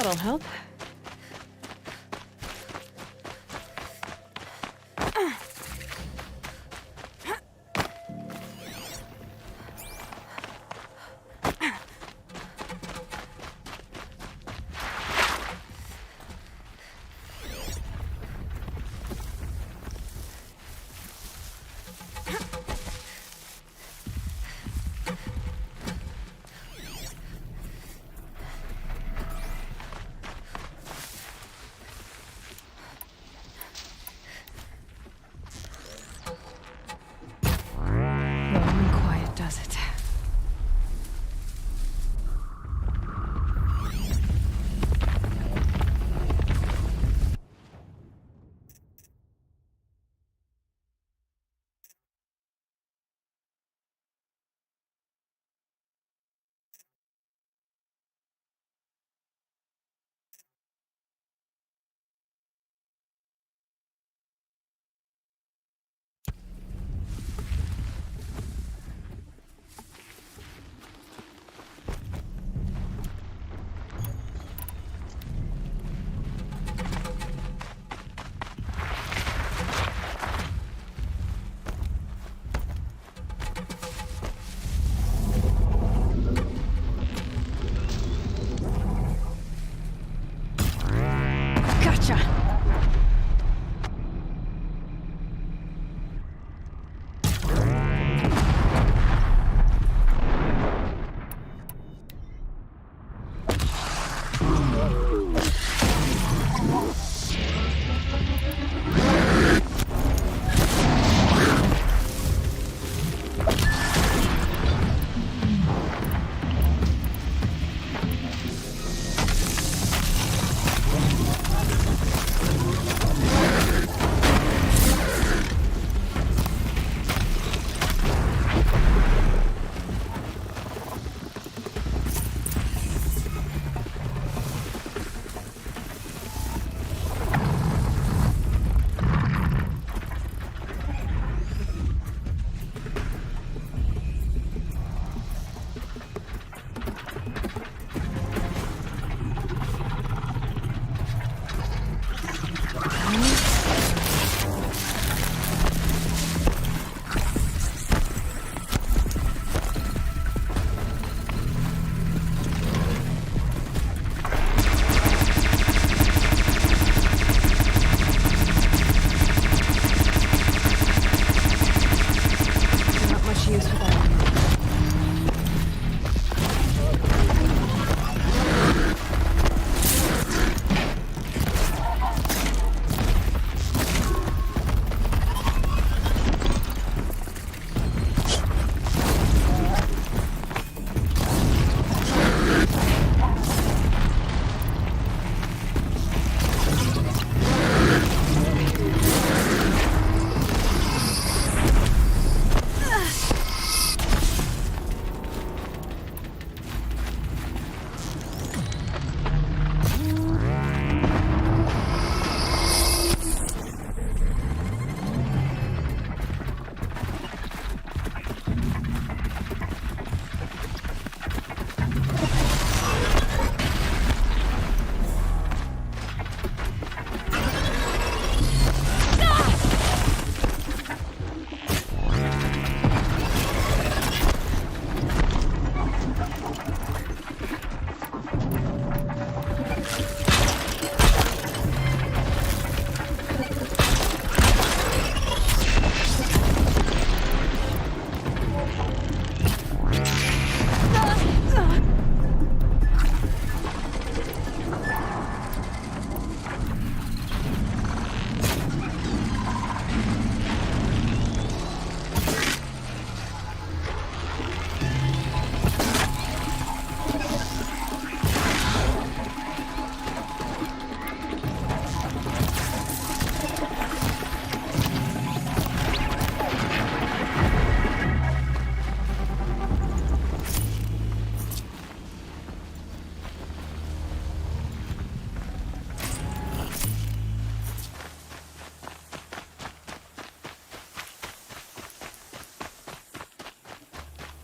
That'll help.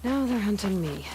Now they're hunting me.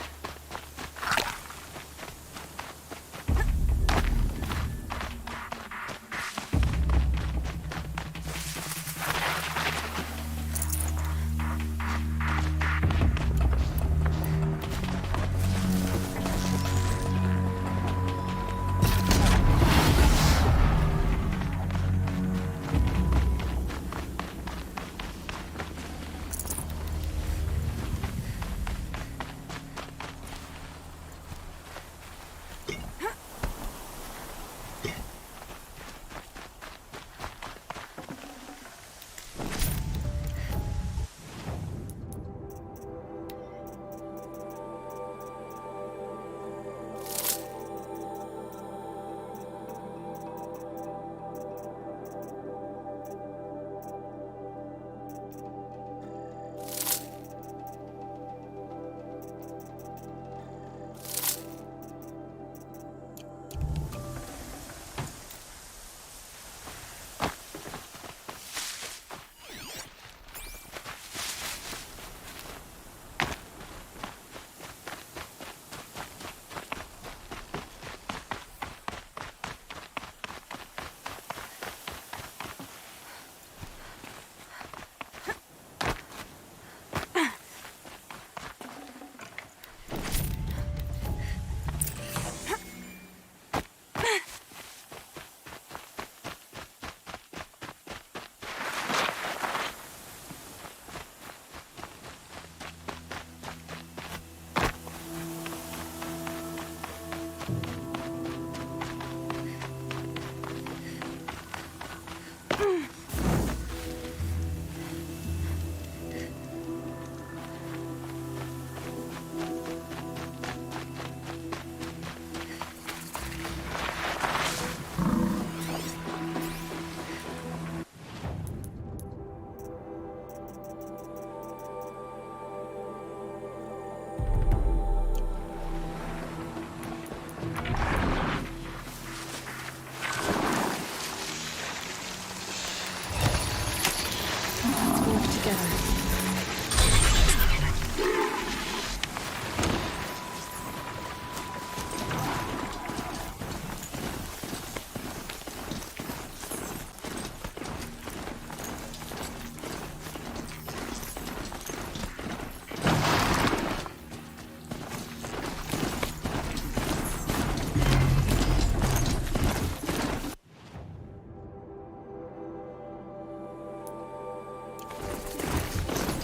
together.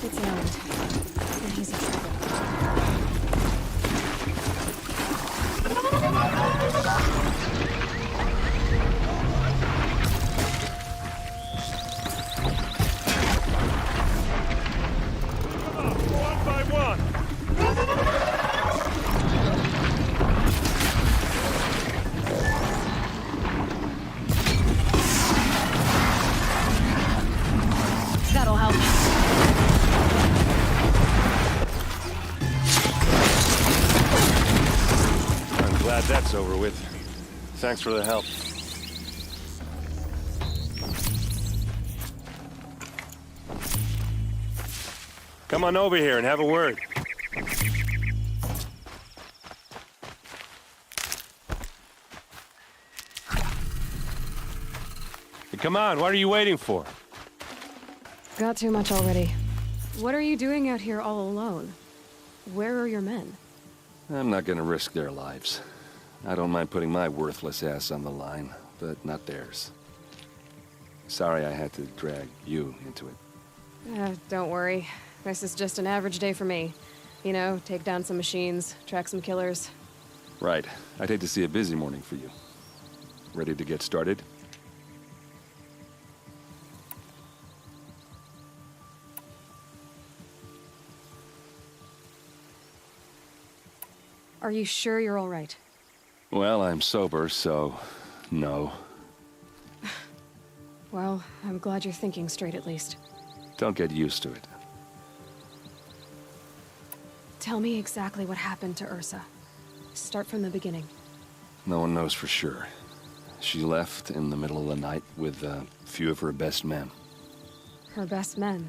It's Erend, and he's in trouble. One by one. That'll help. I'm glad that's over with. Thanks for the help. Come on over here and have a word. Hey, come on, what are you waiting for? Got too much already. What are you doing out here all alone? Where are your men? I'm not gonna risk their lives. I don't mind putting my worthless ass on the line, but not theirs. Sorry I had to drag you into it. Don't worry. This is just an average day for me. You know, take down some machines, track some killers. Right. I'd hate to see a busy morning for you. Ready to get started? Are you sure you're all right? Well, I'm sober, so no. Well, I'm glad you're thinking straight at least. Don't get used to it. Tell me exactly what happened to Ursa. Start from the beginning. No one knows for sure. She left in the middle of the night with a few of her best men. Her best men?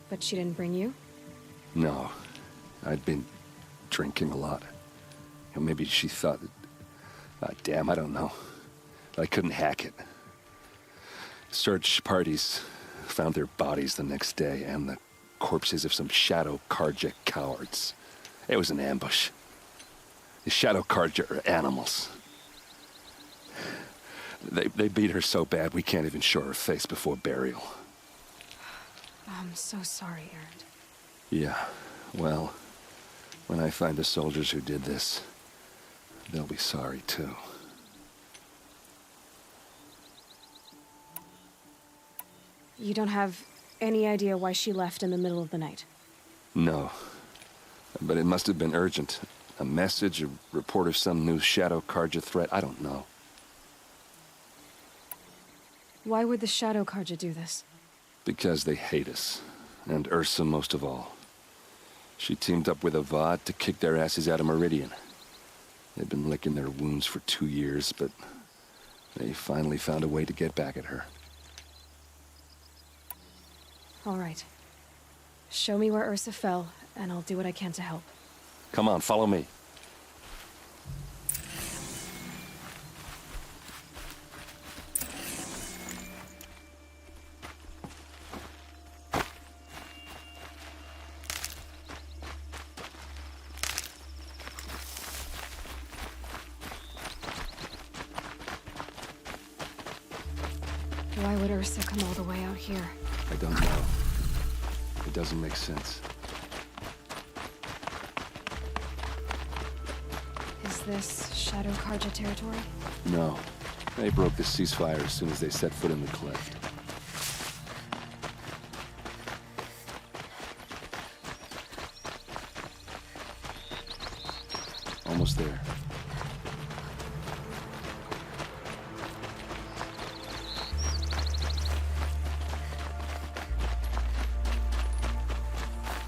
But she didn't bring you? No. I'd been drinking a lot. Maybe she thought that... damn, I don't know. I couldn't hack it. Search parties found their bodies the next day, and the corpses of some Shadow Karja cowards. It was an ambush. The Shadow Karja are animals. They beat her so bad we can't even show her face before burial. I'm so sorry, Erend. Yeah, well, when I find the soldiers who did this, they'll be sorry too. You don't have any idea why she left in the middle of the night? No. But it must have been urgent. A message, a report of some new Shadow Karja threat, I don't know. Why would the Shadow Karja do this? Because they hate us. And Ursa most of all. She teamed up with Avad to kick their asses out of Meridian. They've been licking their wounds for 2 years, but they finally found a way to get back at her. All right. Show me where Ursa fell, and I'll do what I can to help. Come on, follow me. Why would Ursa come all the way out here? I don't know. It doesn't make sense. Is this Shadow Karja territory? No. They broke the ceasefire as soon as they set foot in the cleft. Almost there.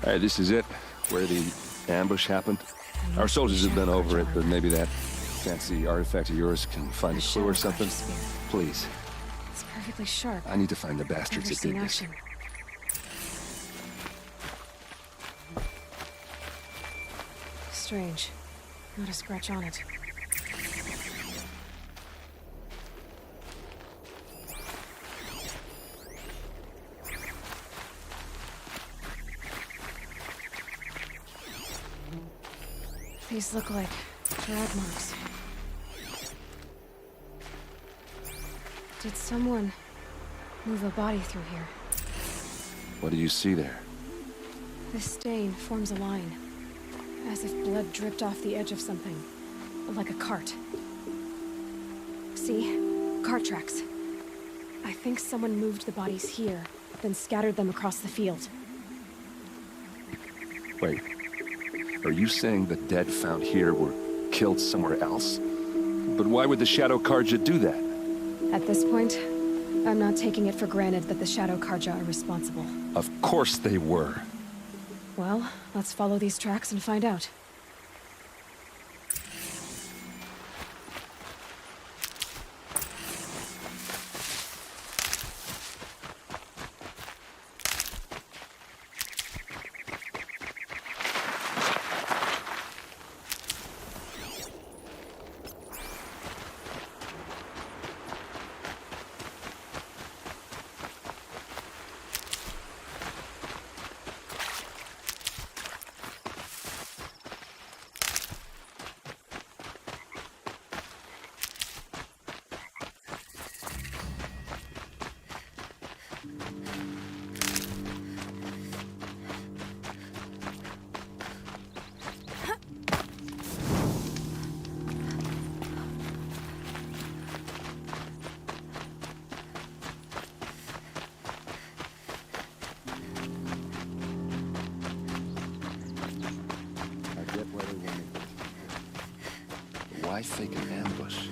All right, this is it, where the ambush happened. Our soldiers have been over it, but maybe that fancy artifact of yours can find a clue or something. Please. It's perfectly sharp. I need to find the bastards Never that did seen this. action. Strange. Not a scratch on it. These look like drag marks. Did someone move a body through here? What do you see there? This stain forms a line, as if blood dripped off the edge of something, like a cart. See? Cart tracks. I think someone moved the bodies here, then scattered them across the field. Wait. Are you saying the dead found here were killed somewhere else? But why would the Shadow Karja do that? At this point, I'm not taking it for granted that the Shadow Karja are responsible. Of course they were. Well, let's follow these tracks and find out. Why fake an ambush?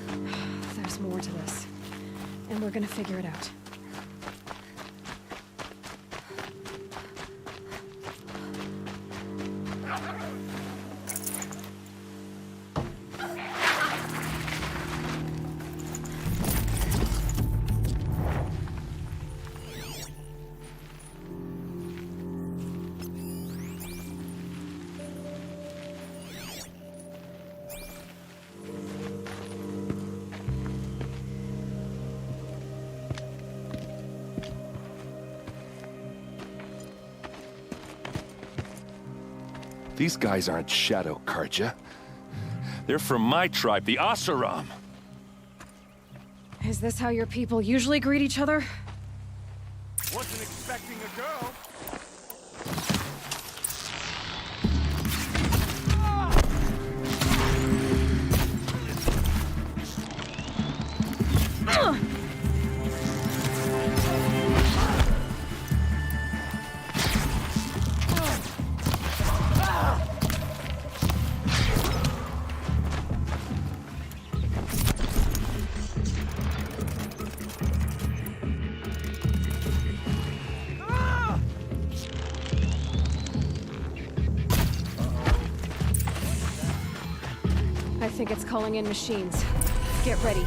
There's more to this, and we're gonna figure it out. These guys aren't Shadow Karja. They're from my tribe, the Asaram. Is this how your people usually greet each other? Wasn't expecting a girl. I think it's calling in machines. Get ready.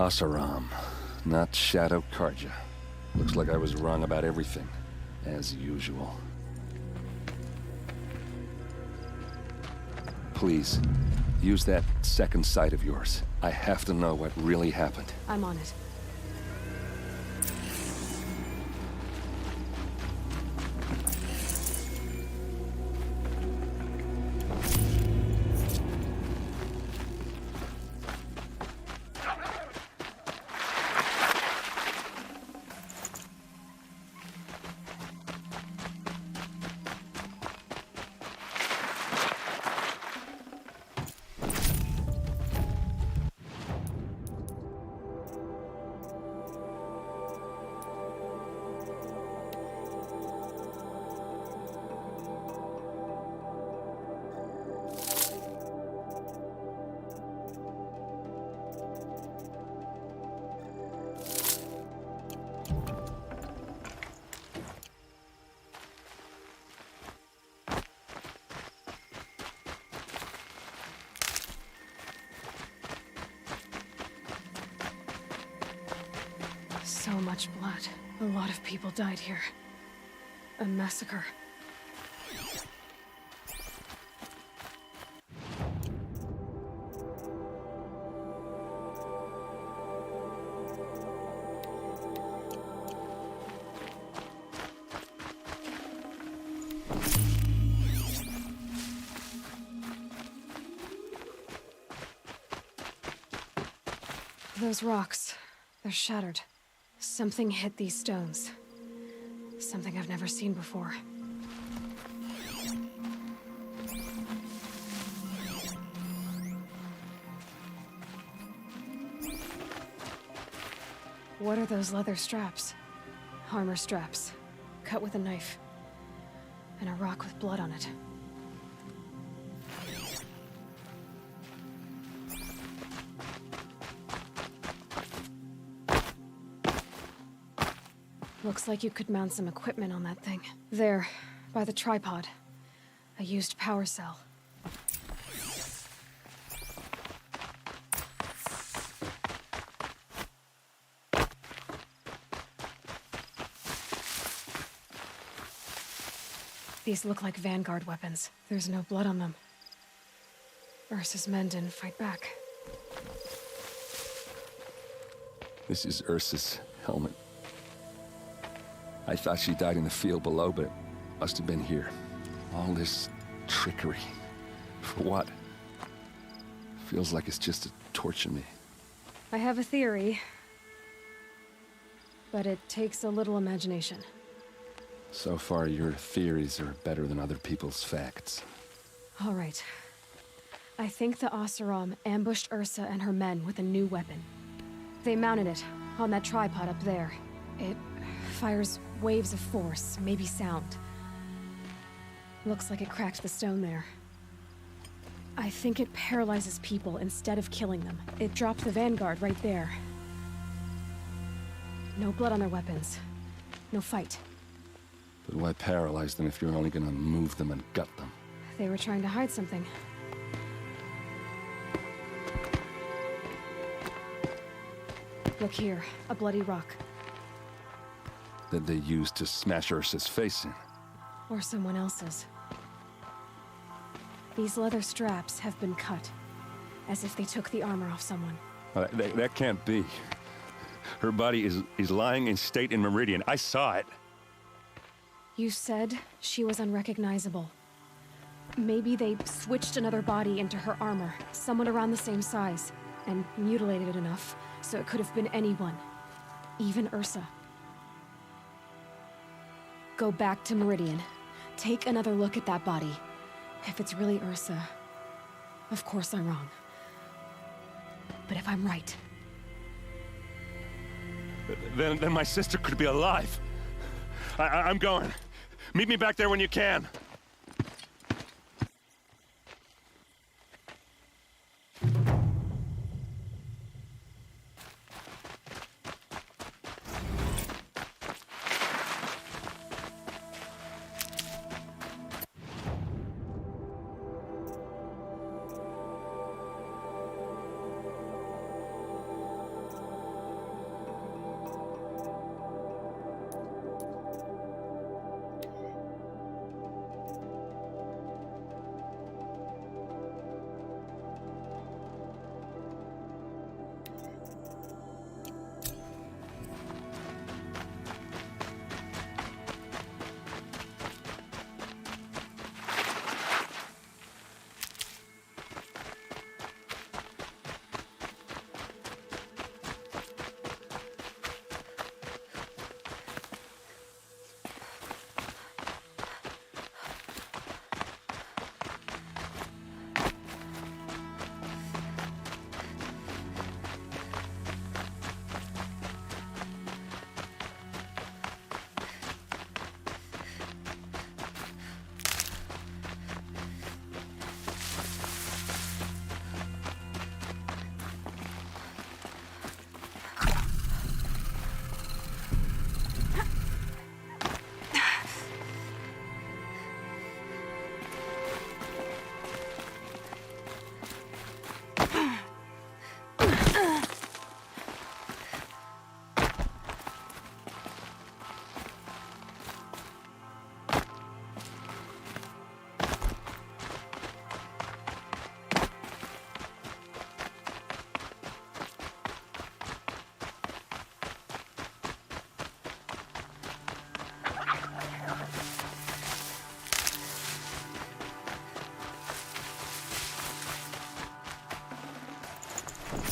Asaram, not Shadow Karja. Looks like I was wrong about everything, as usual. Please, use that second sight of yours. I have to know what really happened. I'm on it. So much blood. A lot of people died here. A massacre. Those rocks, they're shattered. Something hit these stones. Something I've never seen before. What are those leather straps? Armor straps, cut with a knife. And a rock with blood on it. Looks like you could mount some equipment on that thing. There, by the tripod. A used power cell. These look like Vanguard weapons. There's no blood on them. Ursa's men didn't fight back. This is Ursa's helmet. I thought she died in the field below, but it must have been here. All this trickery. For what? Feels like it's just to torture me. I have a theory, but it takes a little imagination. So far, your theories are better than other people's facts. All right. I think the Oseram ambushed Ursa and her men with a new weapon. They mounted it on that tripod up there. It fires waves of force, maybe sound. Looks like it cracked the stone there. I think it paralyzes people instead of killing them. It dropped the Vanguard right there. No blood on their weapons. No fight. But why paralyze them if you're only gonna move them and gut them? They were trying to hide something. Look here, a bloody rock. That they used to smash Ursa's face in. Or someone else's. These leather straps have been cut, as if they took the armor off someone. That can't be. Her body is lying in state in Meridian. I saw it. You said she was unrecognizable. Maybe they switched another body into her armor, someone around the same size, and mutilated it enough so it could have been anyone. Even Ursa. Go back to Meridian. Take another look at that body. If it's really Ursa, of course I'm wrong. But if I'm right... Then my sister could be alive. I'm going. Meet me back there when you can.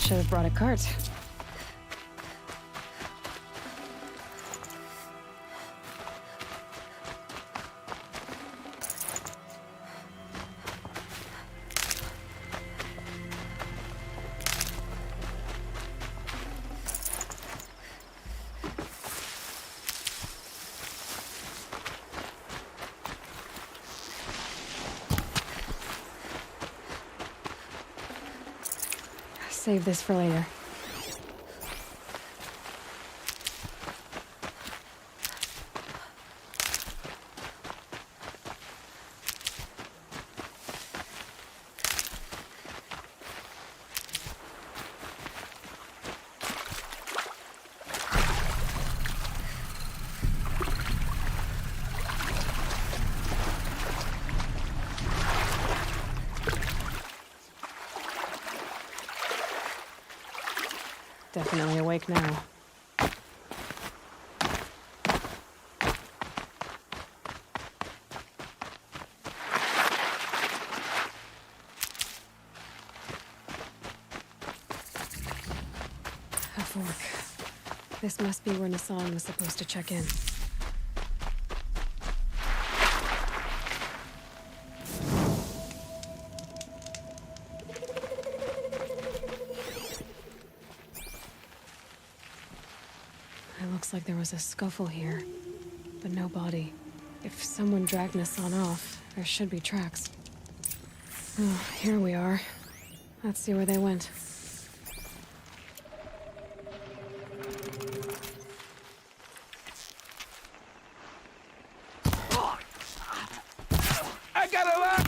Should have brought a cart. Save this for later. Definitely awake now. A fork. This must be where Nassan was supposed to check in. Looks like there was a scuffle here, but no body. If someone dragged Nassan off, there should be tracks. Oh, here we are. Let's see where they went. I got a lot!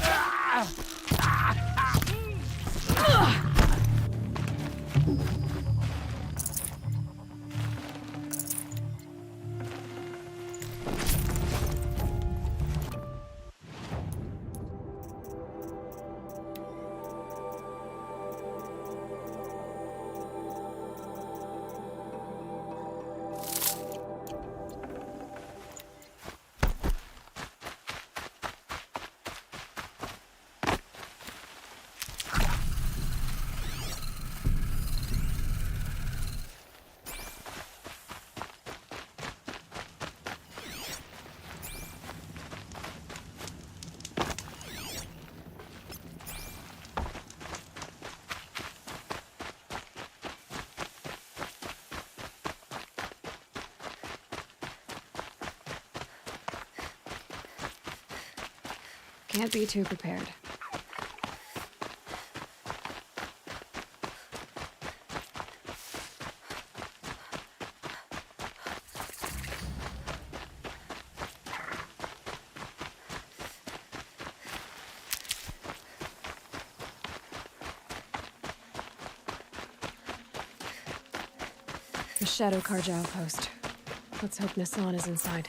Can't be too prepared. The Shadow Karja outpost. Let's hope Nassan is inside.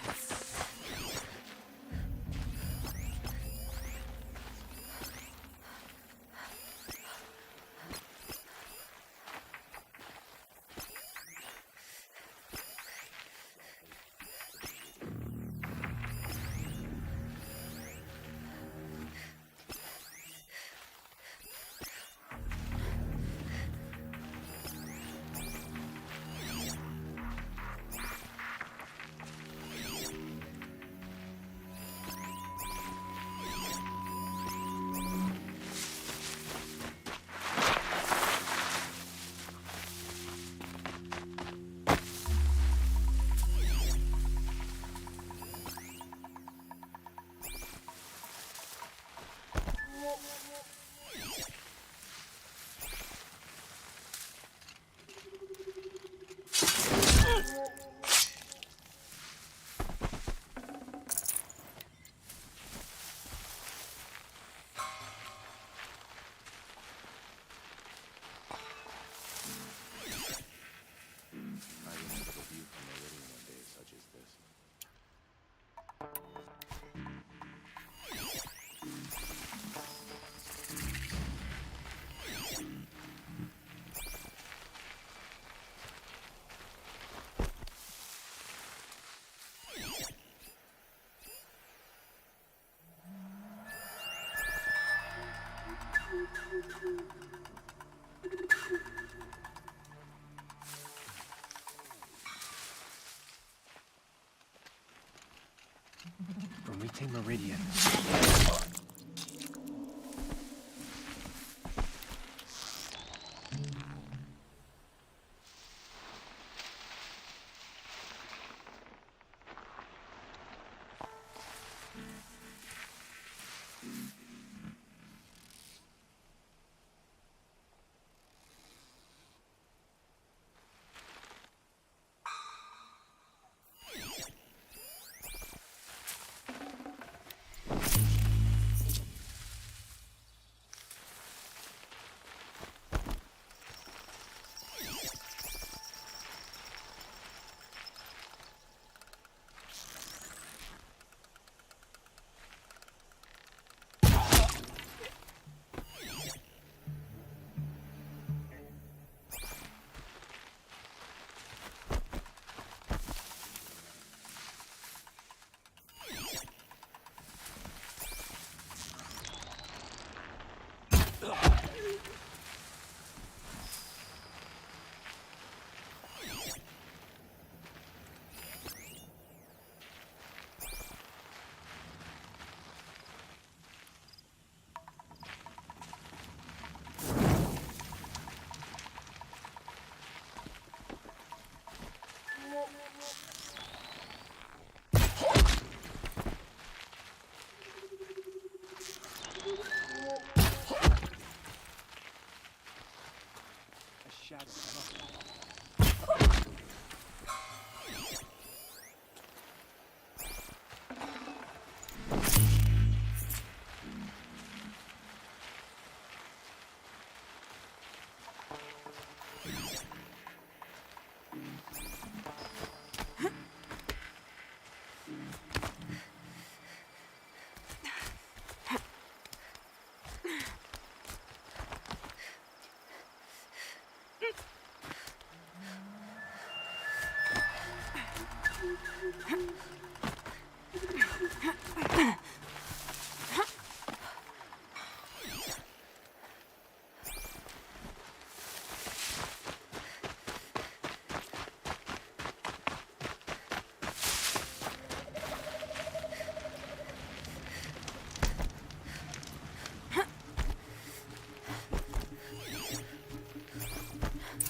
Maintain Meridian.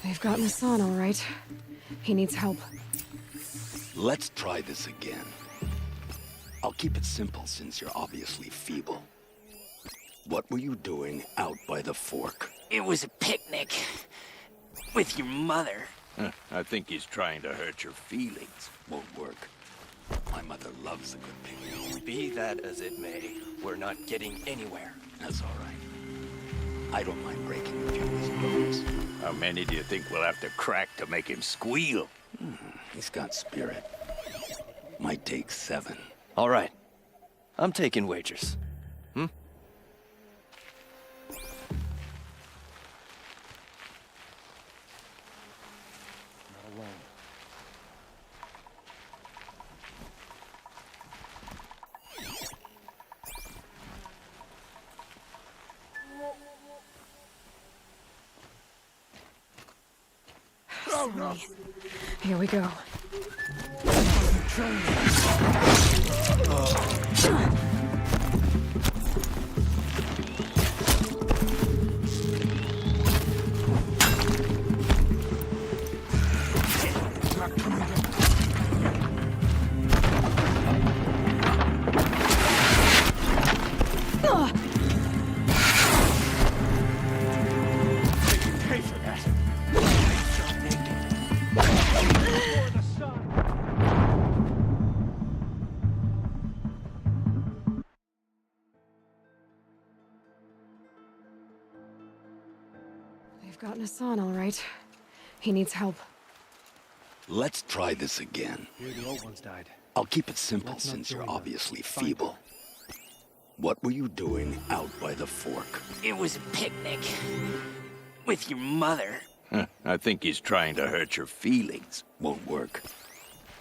They've gotten Hassan, all right. He needs help. Let's try this again. I'll keep it simple since you're obviously feeble. What were you doing out by the fork? It was a picnic. With your mother. I think he's trying to hurt your feelings. Won't work. My mother loves a good picnic. Be that as it may, we're not getting anywhere. That's all right. I don't mind breaking a few of his bones. How many do you think we'll have to crack to make him squeal? He's got spirit. Might take 7. All right. I'm taking wagers. Here we go. They've gotten Hassan, all right. He needs help. Let's try this again. Here the old ones died. I'll keep it simple since you're obviously feeble. What were you doing out by the fork? It was a picnic. With your mother. I think he's trying to hurt your feelings. Won't work.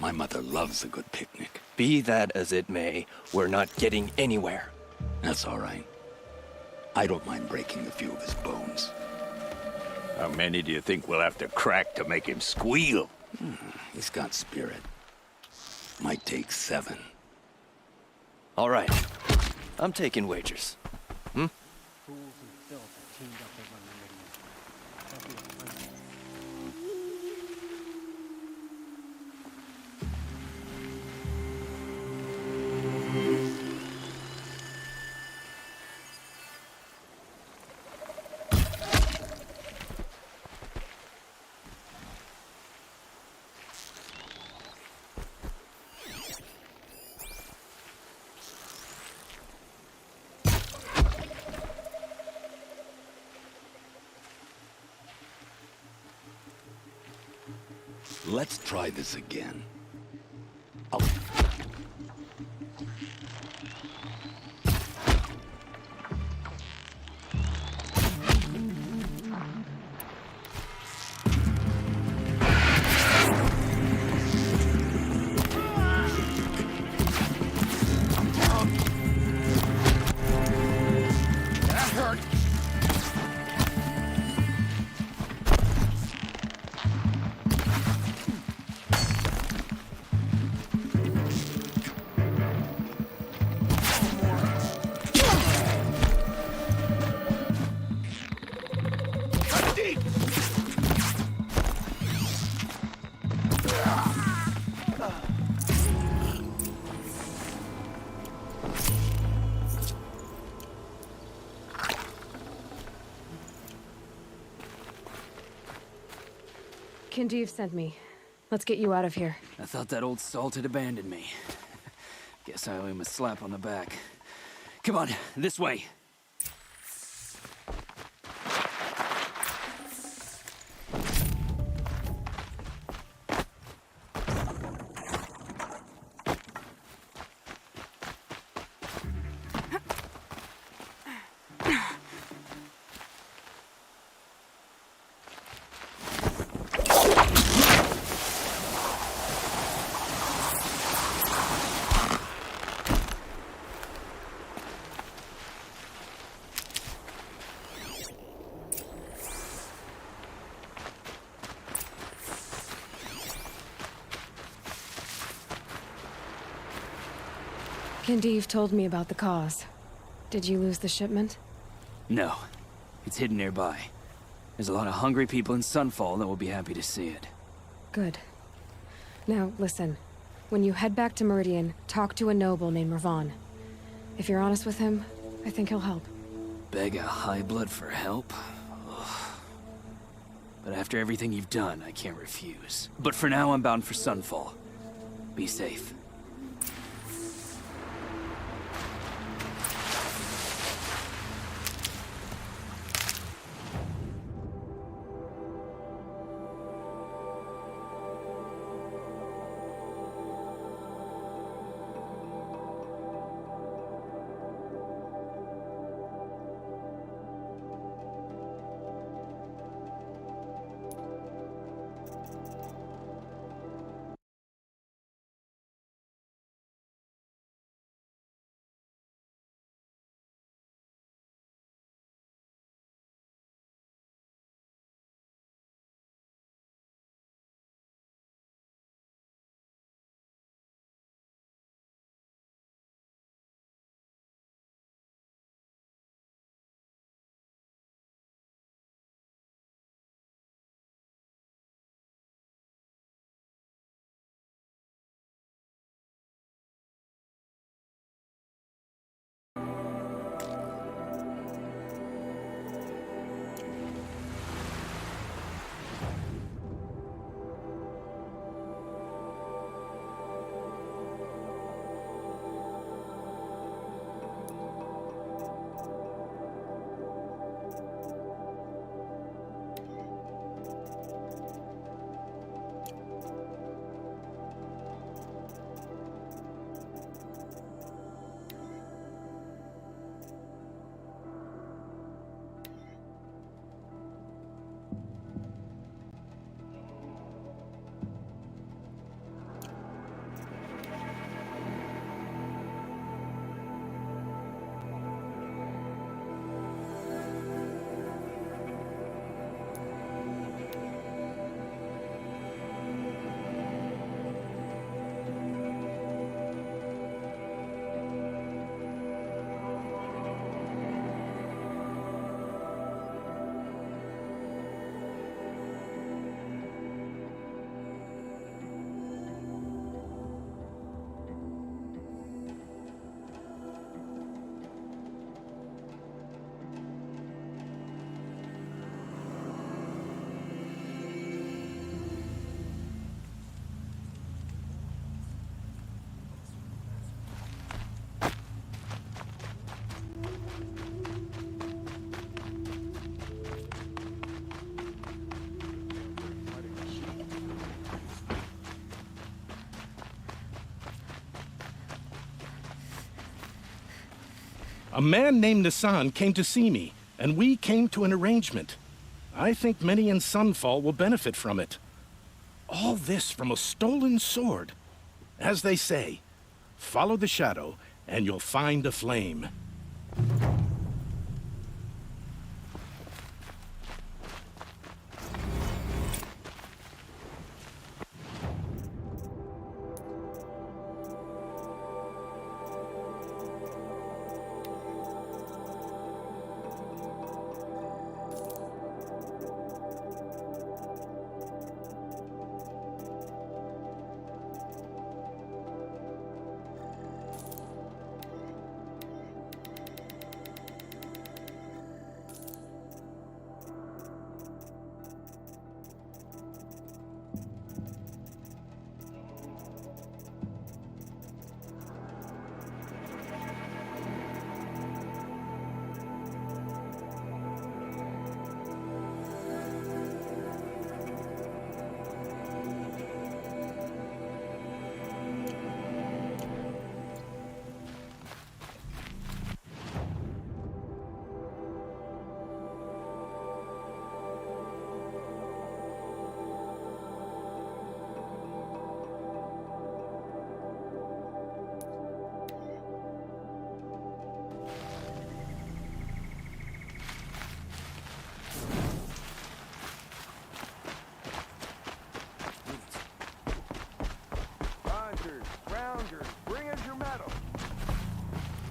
My mother loves a good picnic. Be that as it may, we're not getting anywhere. That's all right. I don't mind breaking a few of his bones. How many do you think we'll have to crack to make him squeal? He's got spirit. Might take 7. All right. I'm taking wagers. Hmm? Let's try this again. Kindev sent me. Let's get you out of here. I thought that old salt had abandoned me. Guess I owe him a slap on the back. Come on, this way. Kindev told me about the cause. Did you lose the shipment? No. It's hidden nearby. There's a lot of hungry people in Sunfall that will be happy to see it. Good. Now, listen. When you head back to Meridian, talk to a noble named Ravon. If you're honest with him, I think he'll help. Beg a high blood for help? Ugh. But after everything you've done, I can't refuse. But for now, I'm bound for Sunfall. Be safe. A man named Nassan came to see me, and we came to an arrangement. I think many in Sunfall will benefit from it. All this from a stolen sword. As they say, follow the shadow, and you'll find a flame.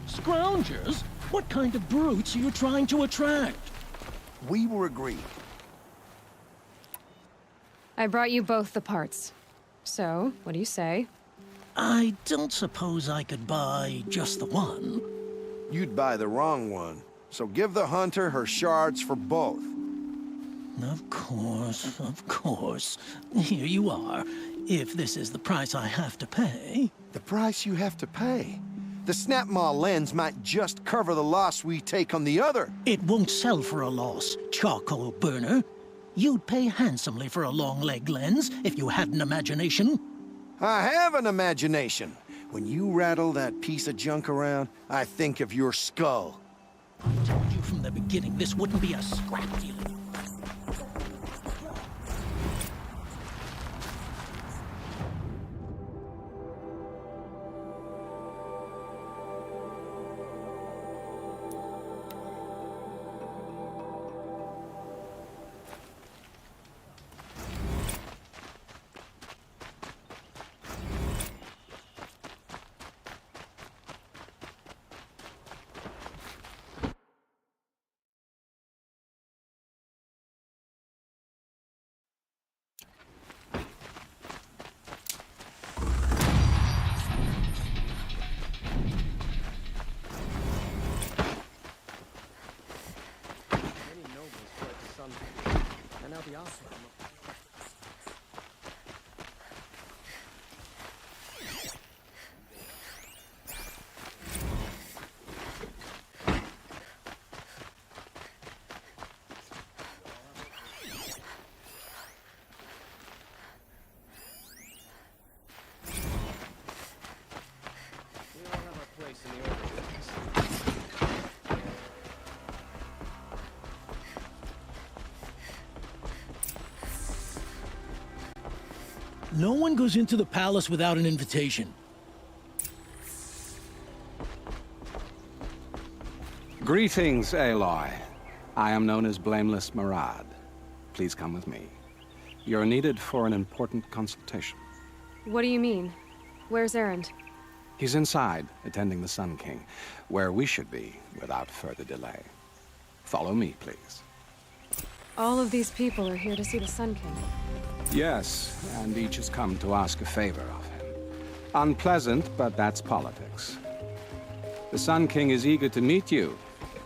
Scroungers? What kind of brutes are you trying to attract? We were agreed. I brought you both the parts. So, what do you say? I don't suppose I could buy just the one. You'd buy the wrong one. So give the hunter her shards for both. Of course, of course. Here you are. If this is the price I have to pay. The price you have to pay? The Snapmaw lens might just cover the loss we take on the other. It won't sell for a loss, charcoal burner. You'd pay handsomely for a long-leg lens if you had an imagination. I have an imagination. When you rattle that piece of junk around, I think of your skull. I told you from the beginning this wouldn't be a scrap deal. No one goes into the palace without an invitation. Greetings, Aloy. I am known as Blameless Marad. Please come with me. You're needed for an important consultation. What do you mean? Where's Erend? He's inside, attending the Sun King, where we should be without further delay. Follow me, please. All of these people are here to see the Sun King. Yes, and each has come to ask a favor of him. Unpleasant, but that's politics. The Sun King is eager to meet you.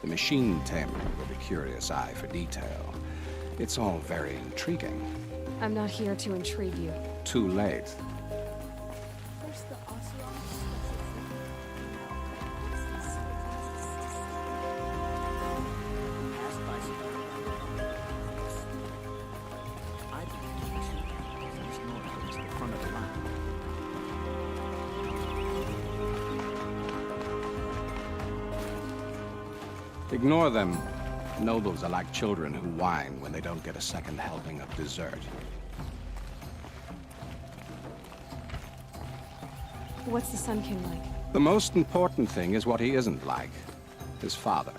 The machine tamer with a curious eye for detail. It's all very intriguing. I'm not here to intrigue you. Too late. Ignore them. Nobles are like children who whine when they don't get a second helping of dessert. What's the Sun King like? The most important thing is what he isn't like. His father.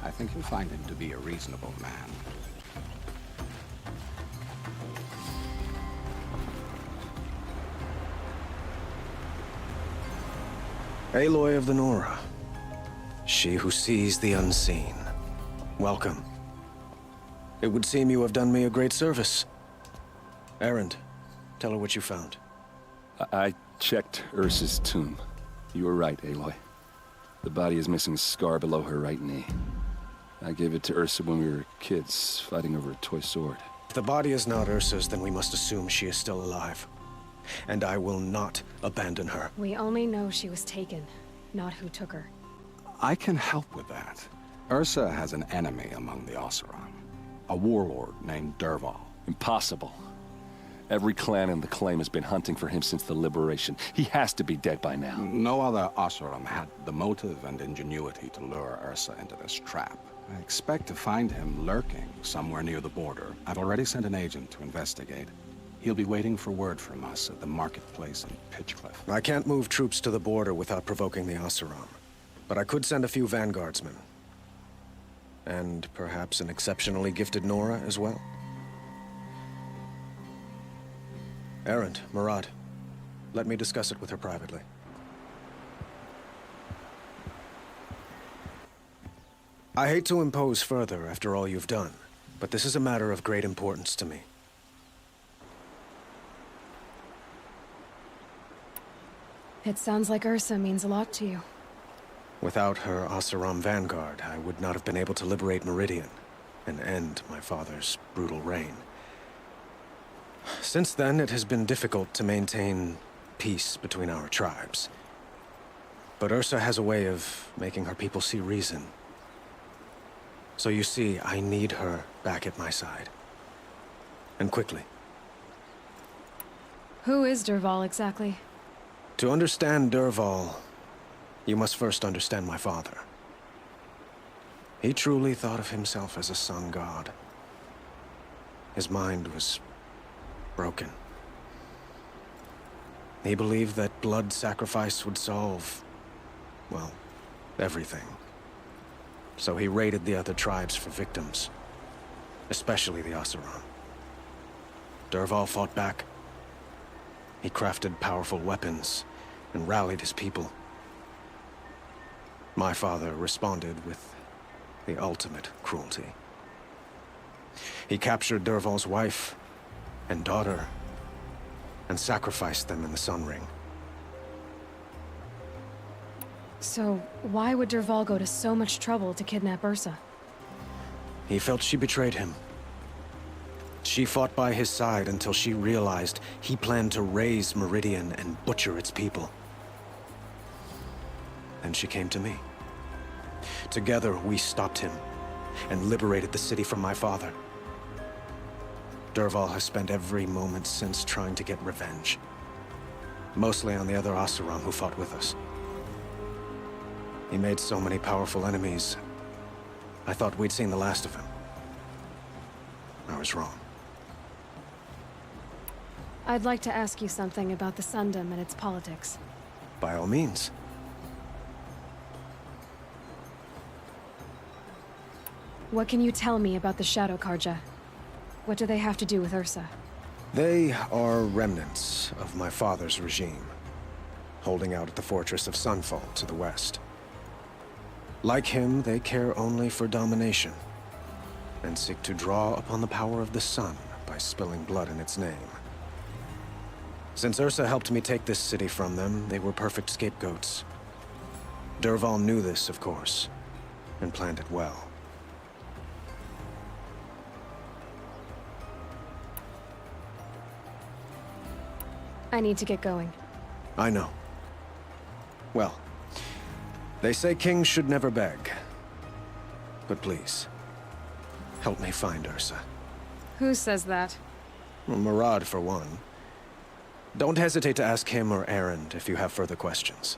I think you'll find him to be a reasonable man. Aloy of the Nora. She who sees the unseen. Welcome. It would seem you have done me a great service. Erend, tell her what you found. I checked Ursa's tomb. You were right, Aloy. The body is missing a scar below her right knee. I gave it to Ursa when we were kids, fighting over a toy sword. If the body is not Ursa's, then we must assume she is still alive. And I will not abandon her. We only know she was taken, not who took her. I can help with that. Ursa has an enemy among the Oseram. A warlord named Dervahl. Impossible. Every clan in the claim has been hunting for him since the liberation. He has to be dead by now. No other Oseram had the motive and ingenuity to lure Ursa into this trap. I expect to find him lurking somewhere near the border. I've already sent an agent to investigate. He'll be waiting for word from us at the marketplace in Pitchcliff. I can't move troops to the border without provoking the Oseram. But I could send a few vanguardsmen. And perhaps an exceptionally gifted Nora as well. Erend, Murad, let me discuss it with her privately. I hate to impose further after all you've done, but this is a matter of great importance to me. It sounds like Ursa means a lot to you. Without her Oseram vanguard, I would not have been able to liberate Meridian and end my father's brutal reign. Since then, it has been difficult to maintain peace between our tribes. But Ursa has a way of making her people see reason. So you see, I need her back at my side. And quickly. Who is Dervahl exactly? To understand Dervahl, you must first understand my father. He truly thought of himself as a sun god. His mind was broken. He believed that blood sacrifice would solve, well, everything. So he raided the other tribes for victims, especially the Oseram. Dervahl fought back. He crafted powerful weapons and rallied his people. My father responded with the ultimate cruelty. He captured Dervahl's wife and daughter and sacrificed them in the Sun Ring. So, why would Dervahl go to so much trouble to kidnap Ursa? He felt she betrayed him. She fought by his side until she realized he planned to raise Meridian and butcher its people. Then she came to me. Together, we stopped him and liberated the city from my father. Dervahl has spent every moment since trying to get revenge. Mostly on the other Oseram who fought with us. He made so many powerful enemies, I thought we'd seen the last of him. I was wrong. I'd like to ask you something about the Sundom and its politics. By all means. What can you tell me about the Shadow Karja? What do they have to do with Ursa? They are remnants of my father's regime, holding out at the fortress of Sunfall to the west. Like him, they care only for domination, and seek to draw upon the power of the sun by spilling blood in its name. Since Ursa helped me take this city from them, they were perfect scapegoats. Dervahl knew this, of course, and planned it well. I need to get going. I know. Well, they say kings should never beg. But please, help me find Ursa. Who says that? Well, Murad, for one. Don't hesitate to ask him or Erend if you have further questions.